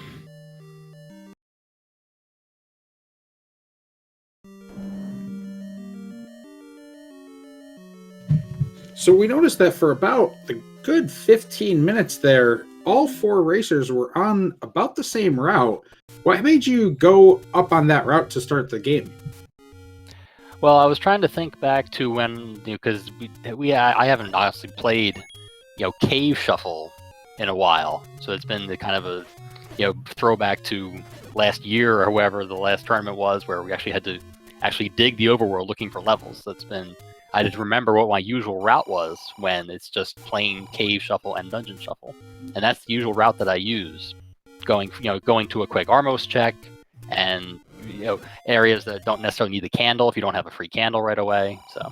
So we noticed that for about a good 15 minutes there, all 4 racers were on about the same route. What made you go up on that route to start the game? Well, I was trying to think back to when, because I haven't honestly played, Cave Shuffle in a while, so it's been the kind of a, throwback to last year or whoever the last tournament was, where we actually had to dig the overworld looking for levels. I just remember what my usual route was when it's just plain Cave Shuffle and Dungeon Shuffle, and that's the usual route that I use, going to a quick Armos check and areas that don't necessarily need the candle if you don't have a free candle right away. So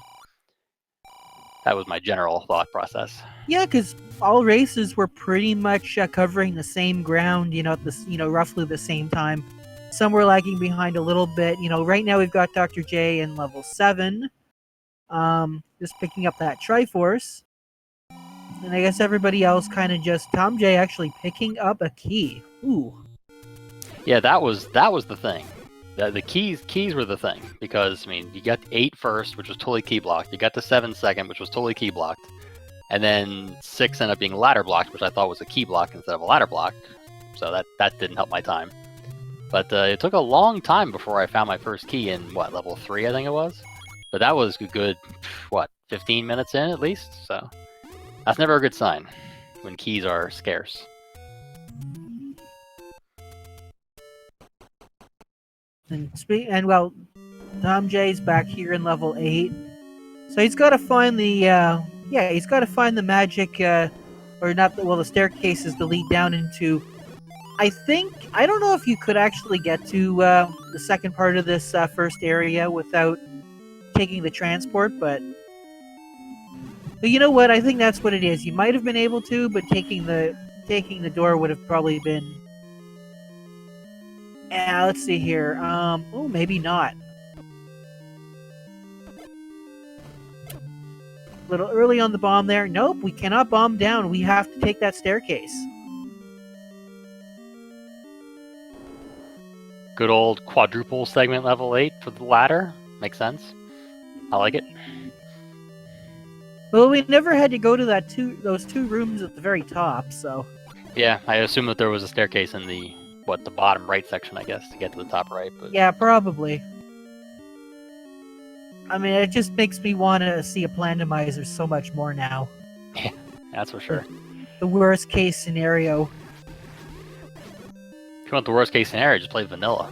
that was my general thought process. Yeah, because all races were pretty much covering the same ground, at this, roughly the same time. Some were lagging behind a little bit. Right now we've got Dr. J in level 7, just picking up that Triforce, and I guess everybody else kind of just Tom J actually picking up a key. Ooh. Yeah, that was the thing. The keys were the thing, because you got 8 first, which was totally key blocked. You got the 7 second, which was totally key blocked. And then 6 ended up being ladder blocks, which I thought was a key block instead of a ladder block. So that didn't help my time. But it took a long time before I found my first key in, level 3, I think it was? But that was a good, 15 minutes in at least? So that's never a good sign when keys are scarce. And well, Tom J's back here in level 8. So he's got to find the, he's got to find the magic, or not, the staircases to lead down into... I don't know if you could actually get to the second part of this first area without taking the transport, but you know what? I think that's what it is. You might have been able to, but taking the door would have probably been... let's see here. Oh, maybe not. A little early on the bomb there. Nope, we cannot bomb down. We have to take that staircase. Good old quadruple segment level 8 for the ladder. Makes sense. I like it. Well, we never had to go to those two rooms at the very top, so... Yeah, I assume that there was a staircase in the bottom right section, I guess, to get to the top right. But yeah, probably. I mean, it just makes me want to see a Randomizer so much more now. Yeah, that's for sure. The worst case scenario. If you want the worst case scenario, just play vanilla.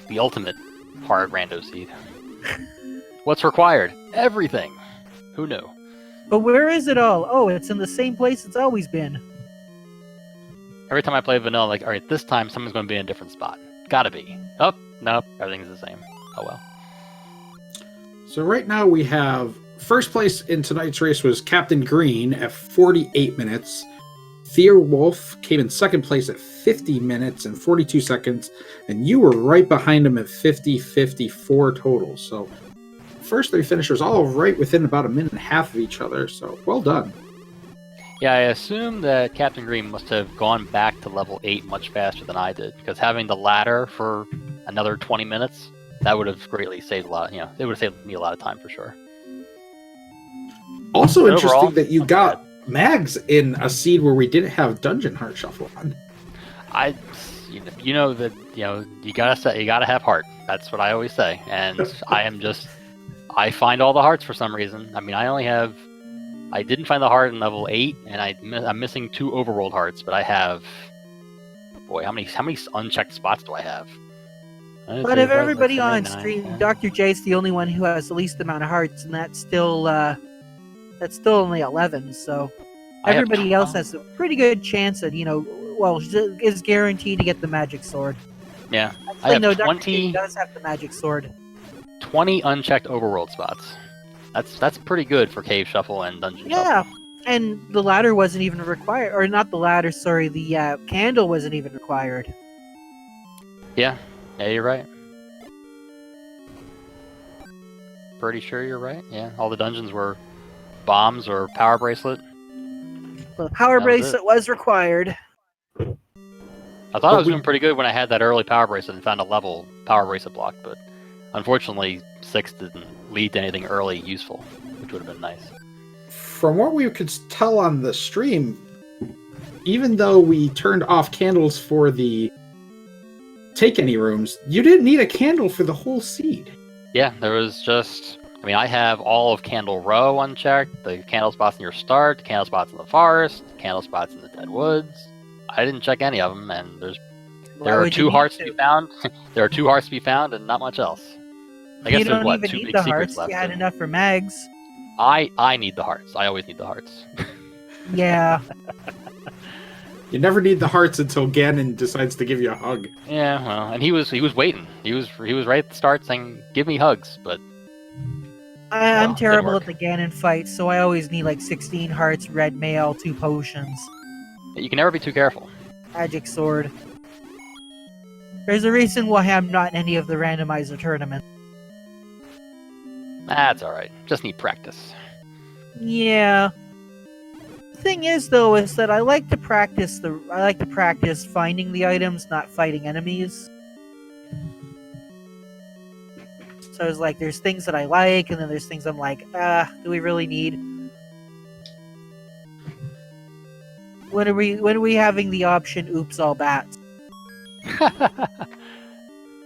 The ultimate hard rando seed. What's required? Everything. Who knew? But where is it all? Oh, it's in the same place it's always been. Every time I play vanilla, I'm like, alright, this time someone's going to be in a different spot. Gotta be. Oh, nope, everything's the same. Oh well. So right now we have first place in tonight's race was Captain Green at 48 minutes. Theo Wolf came in second place at 50 minutes and 42 seconds, and you were right behind him at 54 total. So first 3 finishers all right within about a minute and a half of each other, so well done. Yeah, I assume that Captain Green must have gone back to level 8 much faster than I did, because having the ladder for another 20 minutes, that would have greatly saved a lot. It would have saved me a lot of time for sure. Also But interesting overall, that you got Mags in a seed where we didn't have Dungeon Heart Shuffle on. You gotta have heart. That's what I always say, and I find all the hearts for some reason. I mean, I didn't find the heart in level 8, and I'm missing 2 overworld hearts, but I have, how many unchecked spots do I have? But of everybody on stream, Dr. J's the only one who has the least amount of hearts, and that's still only 11. So everybody else has a pretty good chance at is guaranteed to get the magic sword. Yeah, actually, no, Dr. J does have the magic sword. 20 unchecked overworld spots. That's pretty good for cave shuffle and dungeon shuffle. Yeah, and the ladder wasn't even required, or not the ladder. Sorry, the candle wasn't even required. Yeah, you're right. Pretty sure you're right. Yeah, all the dungeons were bombs or power bracelet. Well, the power bracelet was required. I thought I was doing pretty good when I had that early power bracelet and found a level power bracelet block, but unfortunately 6 didn't lead to anything early useful, which would have been nice. From what we could tell on the stream, even though we turned off candles for the take any rooms, you didn't need a candle for the whole seed. Yeah, there was just... I have all of Candle Row unchecked, the candle spots in your start, the candle spots in the forest, the candle spots in the Dead Woods. I didn't check any of them, and there are 2 hearts to be found. There are 2 hearts to be found, and not much else. I guess there's 2 big secrets left. You had enough for Mags. I need the hearts. I always need the hearts. Yeah. You never need the hearts until Ganon decides to give you a hug. Yeah, well, and he was waiting. He was right at the start saying, "Give me hugs," but I'm terrible at the Ganon fight, so I always need like 16 hearts, red mail, 2 potions. You can never be too careful. Magic sword. There's a reason why I'm not in any of the randomizer tournaments. That's alright. Just need practice. Yeah. The thing is, though, is that I like to practice finding the items, not fighting enemies. So it's like, there's things that I like, and then there's things I'm like, do we really need? When are we having the option? Oops, all bats.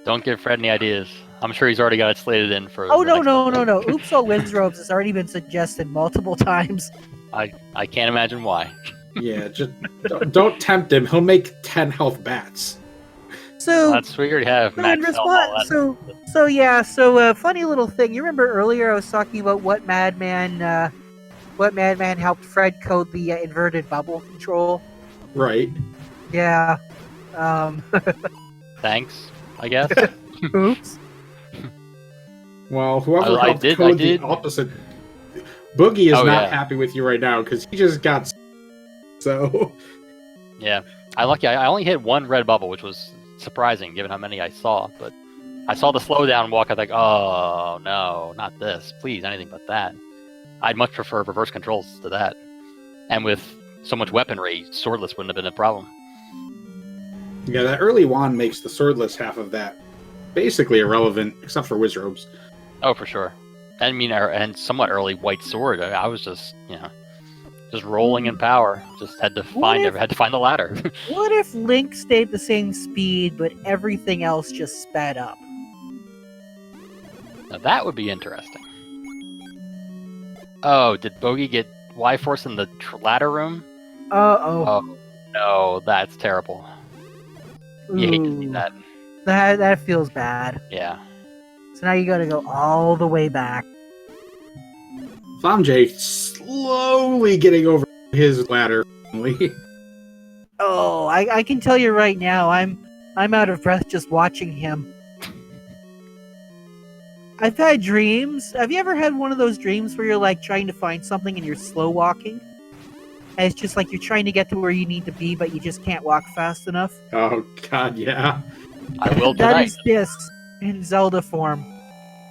Don't give Fred any ideas. I'm sure he's already got it slated in for. Oh the next no. episode. Oops, all wizrobes has already been suggested multiple times. I can't imagine why. Yeah, just don't tempt him. He'll make 10 health bats. So That's we already have So max in health, all response, that. so funny little thing. You remember earlier I was talking about what Madman helped Fred code the inverted bubble control. Right. Yeah. Thanks, I guess. Oops. Well, whoever I helped did- code I did- the opposite. Boogie is Oh, not yeah. happy with you right now because he just got. So. Yeah, I only hit one red bubble, which was surprising given how many I saw. But I saw the slowdown walk. I was like, oh no, not this! Please, anything but that. I'd much prefer reverse controls to that. And with so much weaponry, swordless wouldn't have been a problem. Yeah, that early wand makes the swordless half of that basically irrelevant, except for wizrobes. Oh, for sure. I mean, and somewhat early white sword. I was just, just rolling in power. Just had to find the ladder. What if Link stayed the same speed, but everything else just sped up? Now that would be interesting. Oh, did Bogey get Y-Force in the ladder room? Oh no, that's terrible. You hate to see that. That feels bad. Yeah. So now you gotta go all the way back. Famjay slowly getting over his ladder. Oh, I can tell you right now, I'm out of breath just watching him. I've had dreams. Have you ever had one of those dreams where you're like trying to find something and you're slow walking? And it's just like you're trying to get to where you need to be, but you just can't walk fast enough. Oh God, yeah. I will That tonight. is this in Zelda form.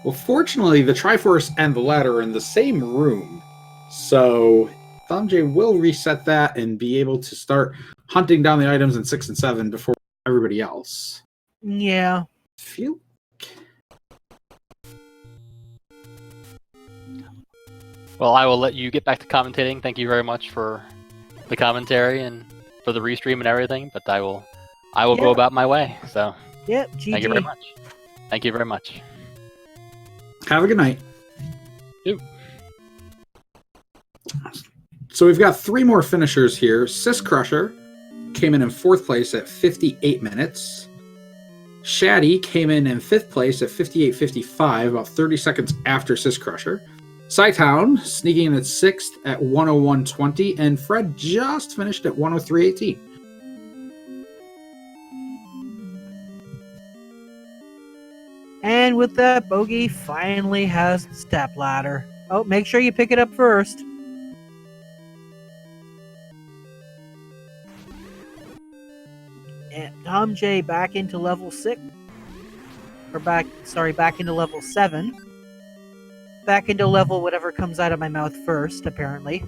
Well, fortunately, the Triforce and the ladder are in the same room, so Famjay will reset that and be able to start hunting down the items in 6 and 7 before everybody else. Yeah. Feel. Well, I will let you get back to commentating. Thank you very much for the commentary and for the restream and everything. But I will go about my way. So Yep. GG. thank you very much. Thank you very much. Have a good night. Yep. So we've got 3 more finishers here. Sis Crusher came in 4th place at 58 minutes. Shaddy came in 5th place at 58:55, about 30 seconds after Sis Crusher. Psytown sneaking in at 6th at 101:20, and Fred just finished at 103:18. And with that, Bogey finally has the step ladder. Oh, make sure you pick it up first. And Tom J back into level 6. Or back into level 7. Back into level whatever comes out of my mouth first, apparently.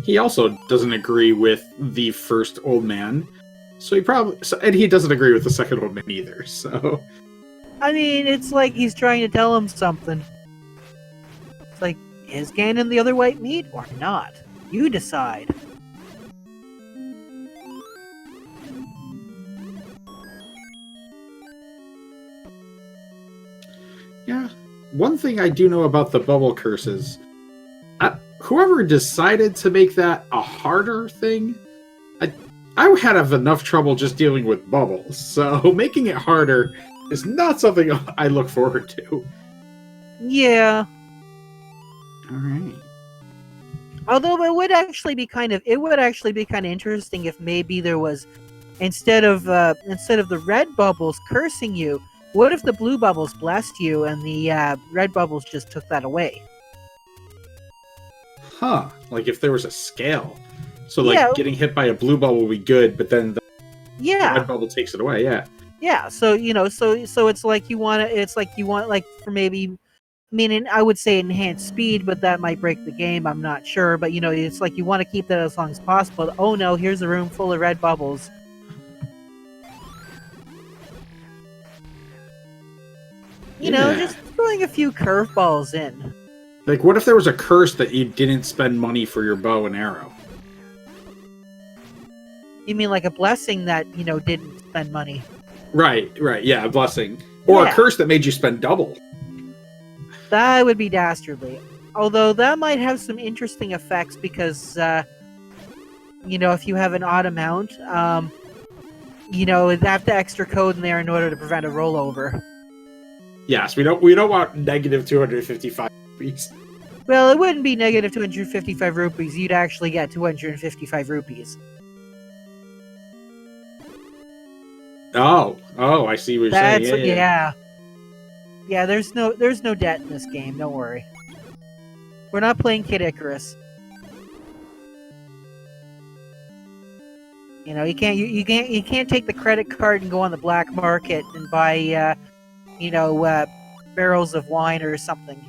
He also doesn't agree with the first old man, and he doesn't agree with the second old man either. So, I mean, it's like he's trying to tell him something. It's like, is Ganon the other white meat or not? You decide. yeah. One thing I do know about the bubble curses, whoever decided to make that a harder thing, I had enough trouble just dealing with bubbles, so making it harder is not something I look forward to. Yeah. All right. Although it would actually be kind of interesting if maybe there was, instead of the red bubbles cursing you, what if the blue bubbles blessed you and the red bubbles just took that away? Huh. Like if there was a scale. So like getting hit by a blue bubble would be good, but then the red bubble takes it away, yeah. Yeah, so so it's like you want for maybe I mean, I would say enhanced speed, but that might break the game. I'm not sure. But, it's like you want to keep that as long as possible. Oh, no, here's a room full of red bubbles. Just throwing a few curveballs in. Like, what if there was a curse that you didn't spend money for your bow and arrow? You mean like a blessing that, didn't spend money? Right, yeah, a blessing. Or a curse that made you spend double. That would be dastardly. Although that might have some interesting effects because, if you have an odd amount, it'd have the extra code in there in order to prevent a rollover. Yes, we don't want negative 255 rupees. Well, it wouldn't be negative 255 rupees. You'd actually get 255 rupees. Oh, I see what you're saying. Yeah. Yeah, there's no debt in this game. Don't worry. We're not playing Kid Icarus. You can't take the credit card and go on the black market and buy barrels of wine or something.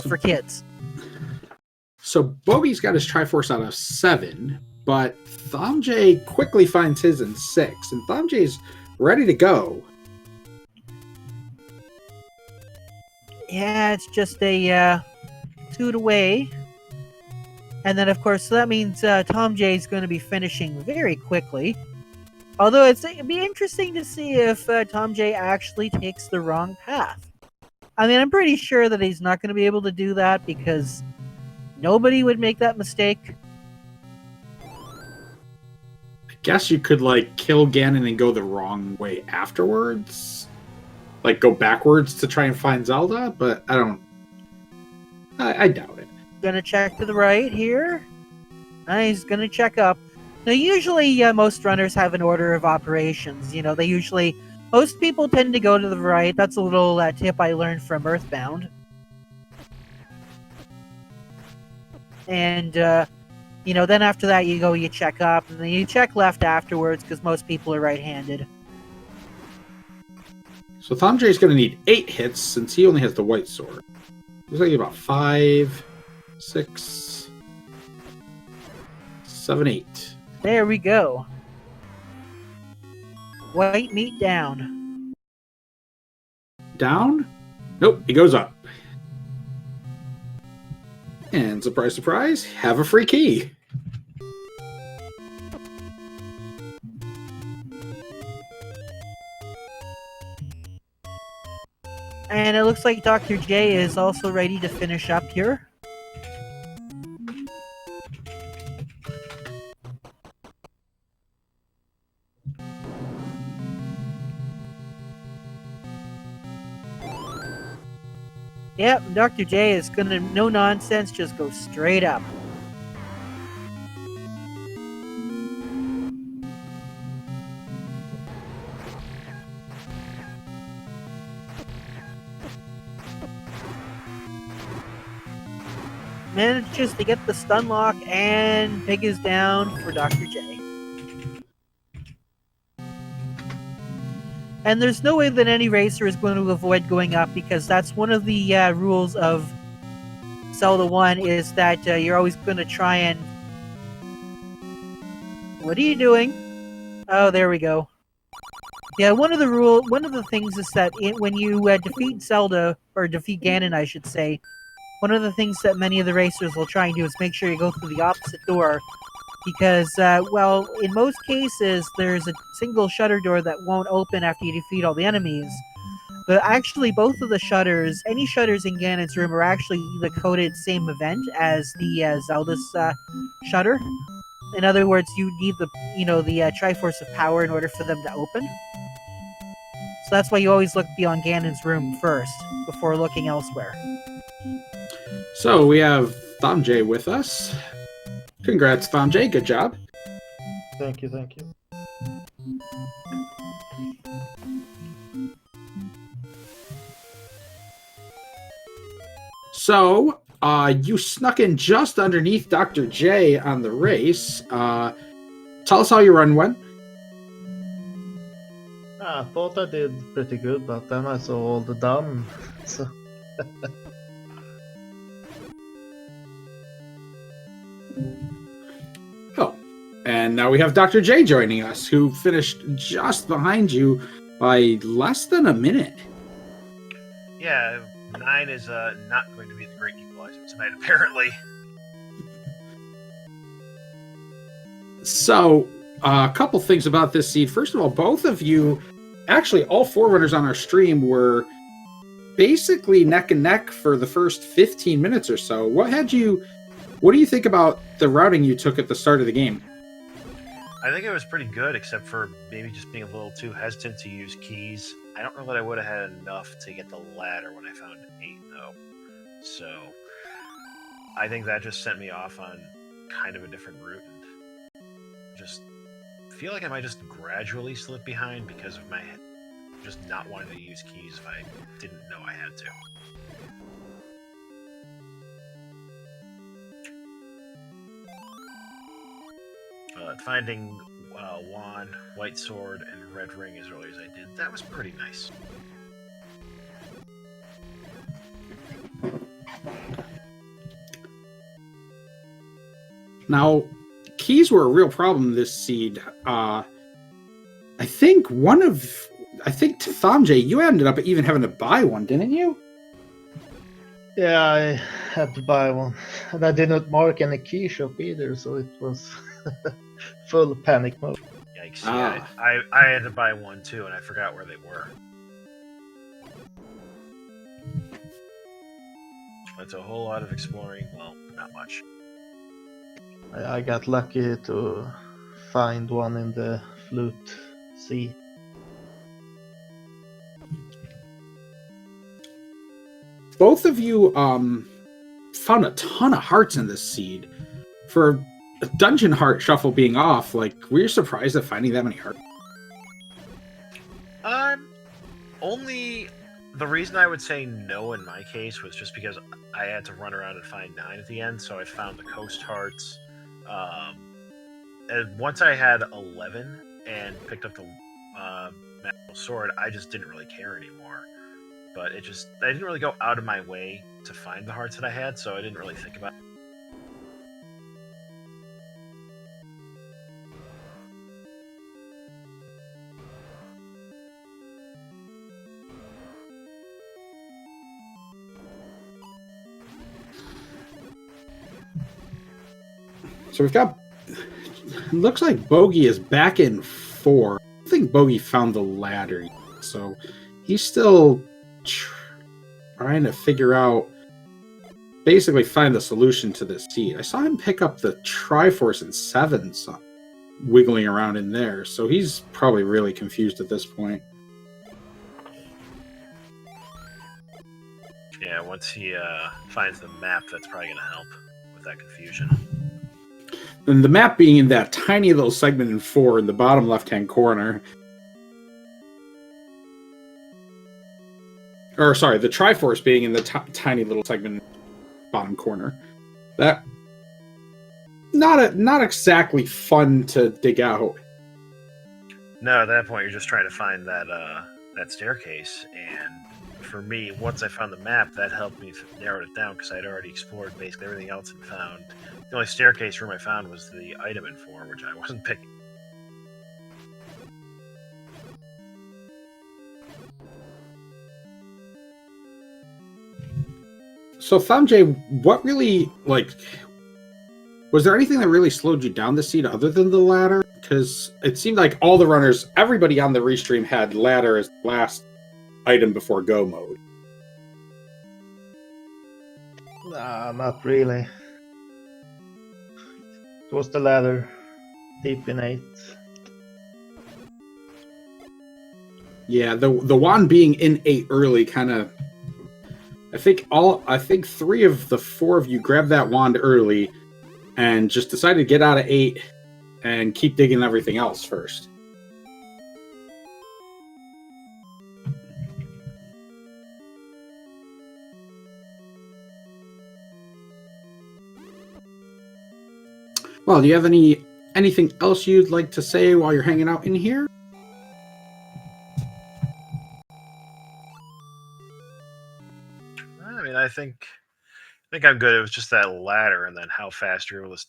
For kids. So Bogey's got his Triforce out of 7, but Thomjay quickly finds his in 6, and Thomjay's ready to go. Yeah, it's just a 2 away. And then, of course, so that means Tom J is going to be finishing very quickly. Although it'd be interesting to see if Tom J actually takes the wrong path. I mean, I'm pretty sure that he's not going to be able to do that because nobody would make that mistake. I guess you could, kill Ganon and go the wrong way afterwards. Go backwards to try and find Zelda, but I doubt it. Gonna check to the right here. He's gonna check up. Now, usually, most runners have an order of operations. Most people tend to go to the right. That's a little tip I learned from Earthbound. And, then after that, you check up, and then you check left afterwards, because most people are right-handed. So Thomjay's going to need 8 hits, since he only has the white sword. Looks like about 5, 6, 7, 8. There we go. White meat down. Down? Nope, he goes up. And surprise, surprise, have a free key. And it looks like Dr. J is also ready to finish up here. Yep, Dr. J is gonna, no nonsense, just go straight up. Manages to get the stun lock, and Pig is down for Dr. J. And there's no way that any racer is going to avoid going up, because that's one of the rules of Zelda 1, is that you're always going to try and... What are you doing? Oh, there we go. Yeah, one of the things is that when you defeat Zelda, or defeat Ganon, I should say, one of the things that many of the racers will try and do is make sure you go through the opposite door. Because, in most cases, there's a single shutter door that won't open after you defeat all the enemies. But actually, both of the shutters, any shutters in Ganon's room, are actually the coded same event as the Zelda's shutter. In other words, you need the Triforce of Power in order for them to open. So that's why you always look beyond Ganon's room first, before looking elsewhere. So we have Thomjay with us. Congrats, Thomjay. Good job. Thank you. So, you snuck in just underneath Dr. J on the race. Tell us how your run went. I thought I did pretty good, but then I saw all the done. So Oh, and now we have Dr. J joining us, who finished just behind you by less than a minute. Yeah, 9 is not going to be the great equalizer tonight, apparently. So, a couple things about this seed. First of all, both of you, actually all 4 runners on our stream, were basically neck and neck for the first 15 minutes or so. What do you think about the routing you took at the start of the game? I think it was pretty good, except for maybe just being a little too hesitant to use keys. I don't know that I would have had enough to get the ladder when I found 8, though. So, I think that just sent me off on kind of a different route. And just feel like I might just gradually slip behind because of my just not wanting to use keys if I didn't know I had to. Finding wand, white sword, and red ring as early as I did, that was pretty nice. Now, keys were a real problem this seed. I think Thamjay, you ended up even having to buy one, didn't you? Yeah, I had to buy one. And I did not mark any key shop either, so it was full panic mode. Yikes. Yeah, I had to buy one too, and I forgot where they were. That's a whole lot of exploring. Well, not much. I got lucky to find one in the flute sea. Both of you found a ton of hearts in this seed. For a dungeon heart shuffle being off, like, were you surprised at finding that many hearts? Only the reason I would say no in my case was just because I had to run around and find 9 at the end, so I found the coast hearts. And once I had 11 and picked up the magical sword, I just didn't really care anymore. But I didn't really go out of my way to find the hearts that I had, so I didn't really think about it. So we've got... looks like Bogey is back in 4. I think Bogey found the ladder yet, so he's still trying to figure out, basically find the solution to this seed. I saw him pick up the Triforce in 7, so wiggling around in there, so he's probably really confused at this point. Yeah, once he finds the map, that's probably going to help with that confusion. And the map being in that tiny little segment in 4 in the bottom left-hand corner. Or, sorry, the Triforce being in the tiny little segment in the bottom corner. That... Not exactly fun to dig out. No, at that point, you're just trying to find that staircase, and for me, once I found the map, that helped me narrow it down, because I'd already explored basically everything else and found... The only staircase room I found was the item in 4, which I wasn't picking. So, Thamjay, what really, like... Was there anything that really slowed you down this seed other than the ladder? Because it seemed like all the runners, everybody on the restream had ladder as the last item before go mode. Nah, not really. It was the ladder, deep in 8. Yeah, the wand being in 8 early kind of... I think 3 of the 4 of you grabbed that wand early and just decided to get out of 8 and keep digging everything else first. Well, do you have anything else you'd like to say while you're hanging out in here? think I'm good. It was just that ladder, and then how fast you're able to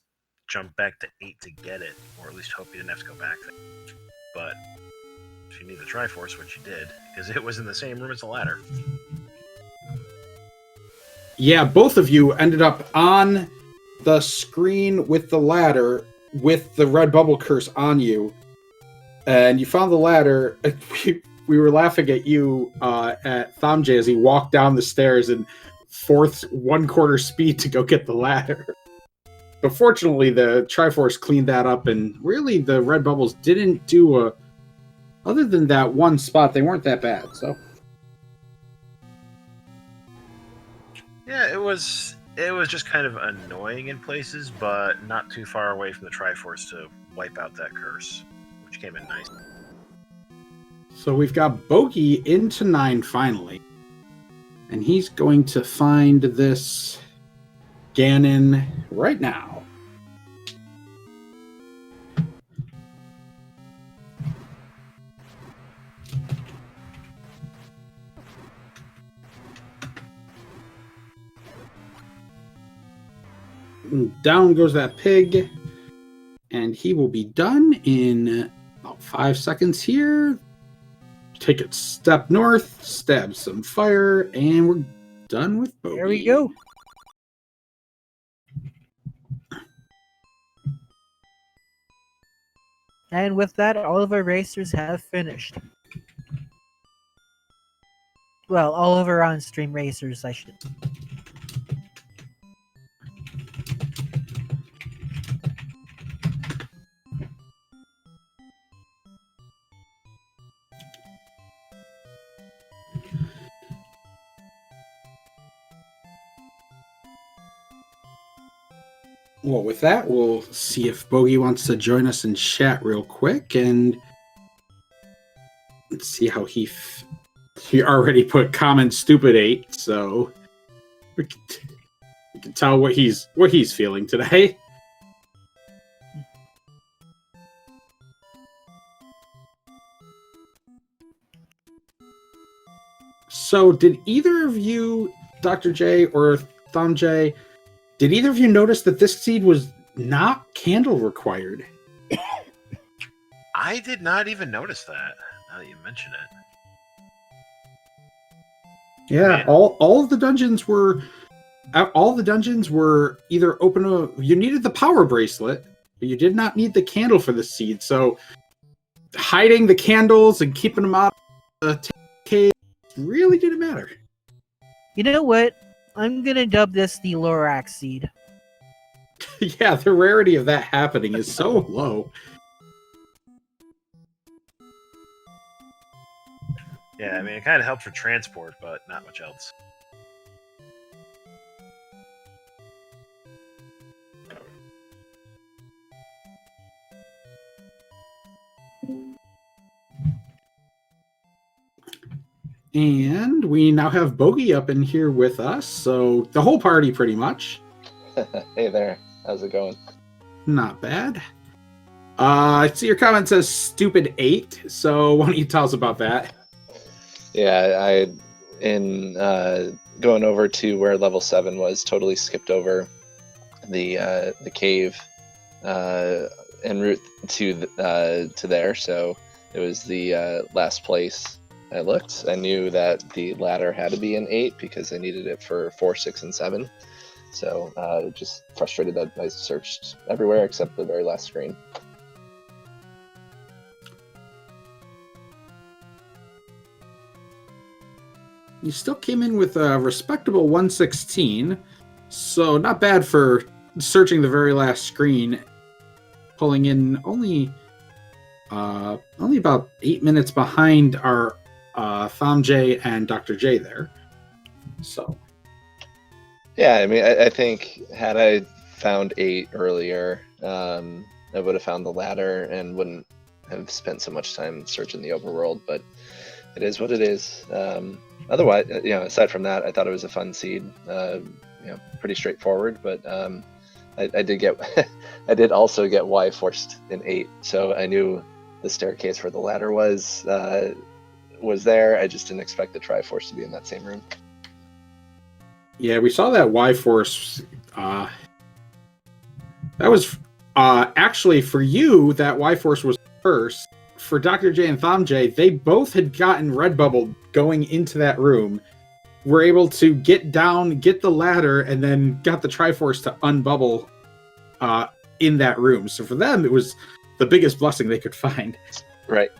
jump back to 8 to get it, or at least hope you didn't have to go back there. But if you need the Triforce, which you did, because it was in the same room as the ladder. Yeah, both of you ended up on the screen with the ladder with the red bubble curse on you, and you found the ladder. We were laughing at you at Thamjay as he walked down the stairs in fourth 1/4 speed to go get the ladder. But fortunately, the Triforce cleaned that up, and really the red bubbles didn't do other than that one spot, they weren't that bad. So yeah, it was just kind of annoying in places, but not too far away from the Triforce to wipe out that curse, which came in nice. So we've got Bogey into 9 finally. And he's going to find this Ganon right now. And down goes that pig. And he will be done in about 5 seconds here. Take it step north, stab some fire, and we're done with Bogey. There we go. And with that, all of our racers have finished. Well, all of our on-stream racers, I should. Well, with that, we'll see if Bogey wants to join us in chat real quick, and let's see how he already put comment stupid 8, so we can tell what he's feeling today. So, did either of you, Dr. J or Thamjay, did either of you notice that this seed was not candle required? I did not even notice that, now that you mention it. Yeah, Man. all of the dungeons were either open. You needed the power bracelet, but you did not need the candle for the seed. So hiding the candles and keeping them out of the cave really didn't matter. You know what? I'm gonna dub this the Lorax seed. Yeah, the rarity of that happening is so low. Yeah, I mean, it kind of helped for transport, but not much else. And we now have Bogey up in here with us, so the whole party pretty much. Hey there, how's it going? Not bad. I see your comment says stupid 8, so why don't you tell us about that? Yeah, in going over to where level 7 was, totally skipped over the cave en route to there, so it was the last place I looked. I knew that the ladder had to be in 8 because I needed it for 4, 6, and 7. So just frustrated that I searched everywhere except the very last screen. You still came in with a respectable 116, so not bad for searching the very last screen, pulling in only about 8 minutes behind our Thamjay and Dr. J there. So yeah, I mean, I think had I found 8 earlier, I would have found the ladder and wouldn't have spent so much time searching the overworld, but it is what it is. Otherwise, aside from that, I thought it was a fun seed. Pretty straightforward, but I did also get Y forced in 8, so I knew the staircase where the ladder was there. I just didn't expect the Triforce to be in that same room. Yeah, we saw that Y Force. That was actually for you. That Y Force was first. For Dr. J and Thom J, they both had gotten Redbubble going into that room. Were able to get down, get the ladder, and then got the Triforce to unbubble in that room. So for them, it was the biggest blessing they could find. Right.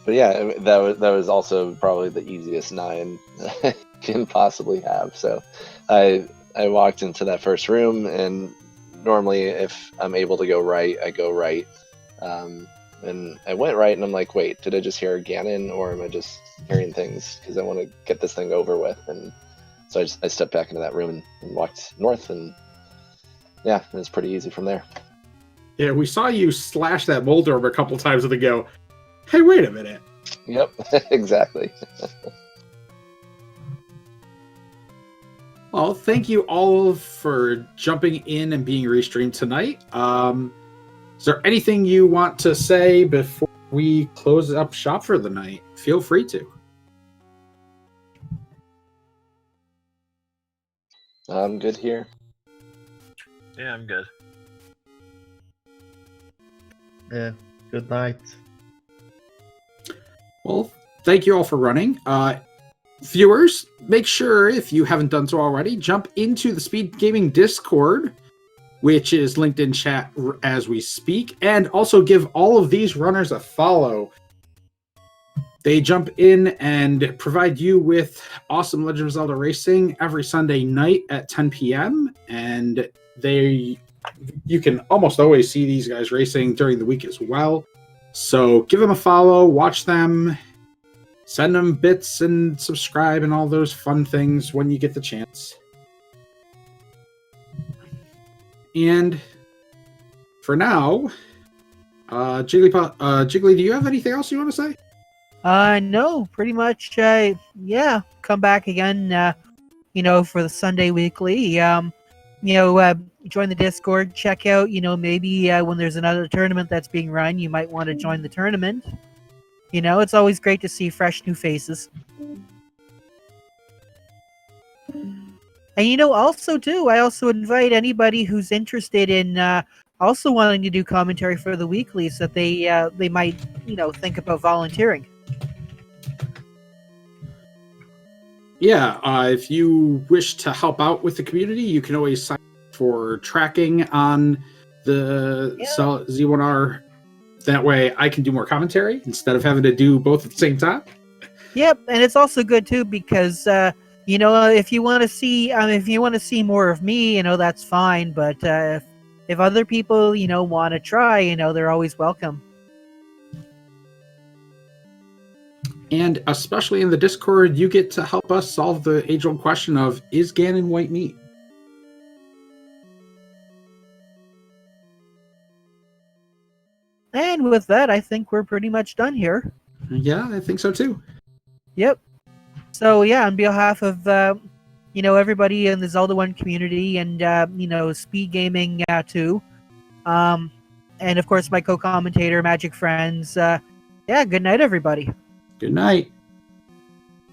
But yeah, that was also probably the easiest 9 I can possibly have. So I walked into that first room, and normally if I'm able to go right, I go right. And I went right, and I'm like, wait, did I just hear Ganon, or am I just hearing things? Because I want to get this thing over with. And so I stepped back into that room and walked north, and yeah, it was pretty easy from there. Yeah, we saw you slash that boulder a couple times with a go. Hey, wait a minute. Yep, exactly. Well, thank you all for jumping in and being restreamed tonight. Is there anything you want to say before we close up shop for the night? Feel free to. I'm good here. Yeah, I'm good. Yeah. Good night. Well, thank you all for running. Viewers, make sure, if you haven't done so already, jump into the Speed Gaming Discord, which is linked in chat as we speak, and also give all of these runners a follow. They jump in and provide you with awesome Legend of Zelda racing every Sunday night at 10 p.m. And you can almost always see these guys racing during the week as well. So give them a follow, watch them, send them bits and subscribe and all those fun things when you get the chance. And for now, Jiggly, do you have anything else you want to say? No, pretty much, yeah, come back again, for the Sunday weekly. Join the Discord, check out, maybe when there's another tournament that's being run, you might want to join the tournament. It's always great to see fresh new faces. And also too, I also invite anybody who's interested in also wanting to do commentary for the weeklies that they might, think about volunteering. Yeah, if you wish to help out with the community, you can always sign up for tracking on the Z1R. That way I can do more commentary instead of having to do both at the same time. Yep, and it's also good too because if you want to see more of me, that's fine. But if other people want to try, they're always welcome. And especially in the Discord, you get to help us solve the age-old question of, is Ganon white meat? And with that, I think we're pretty much done here. Yeah, I think so too. Yep. So yeah, on behalf of everybody in the Zelda 1 community and Speed Gaming too, and of course my co-commentator Magic Friends. Good night, everybody. Good night.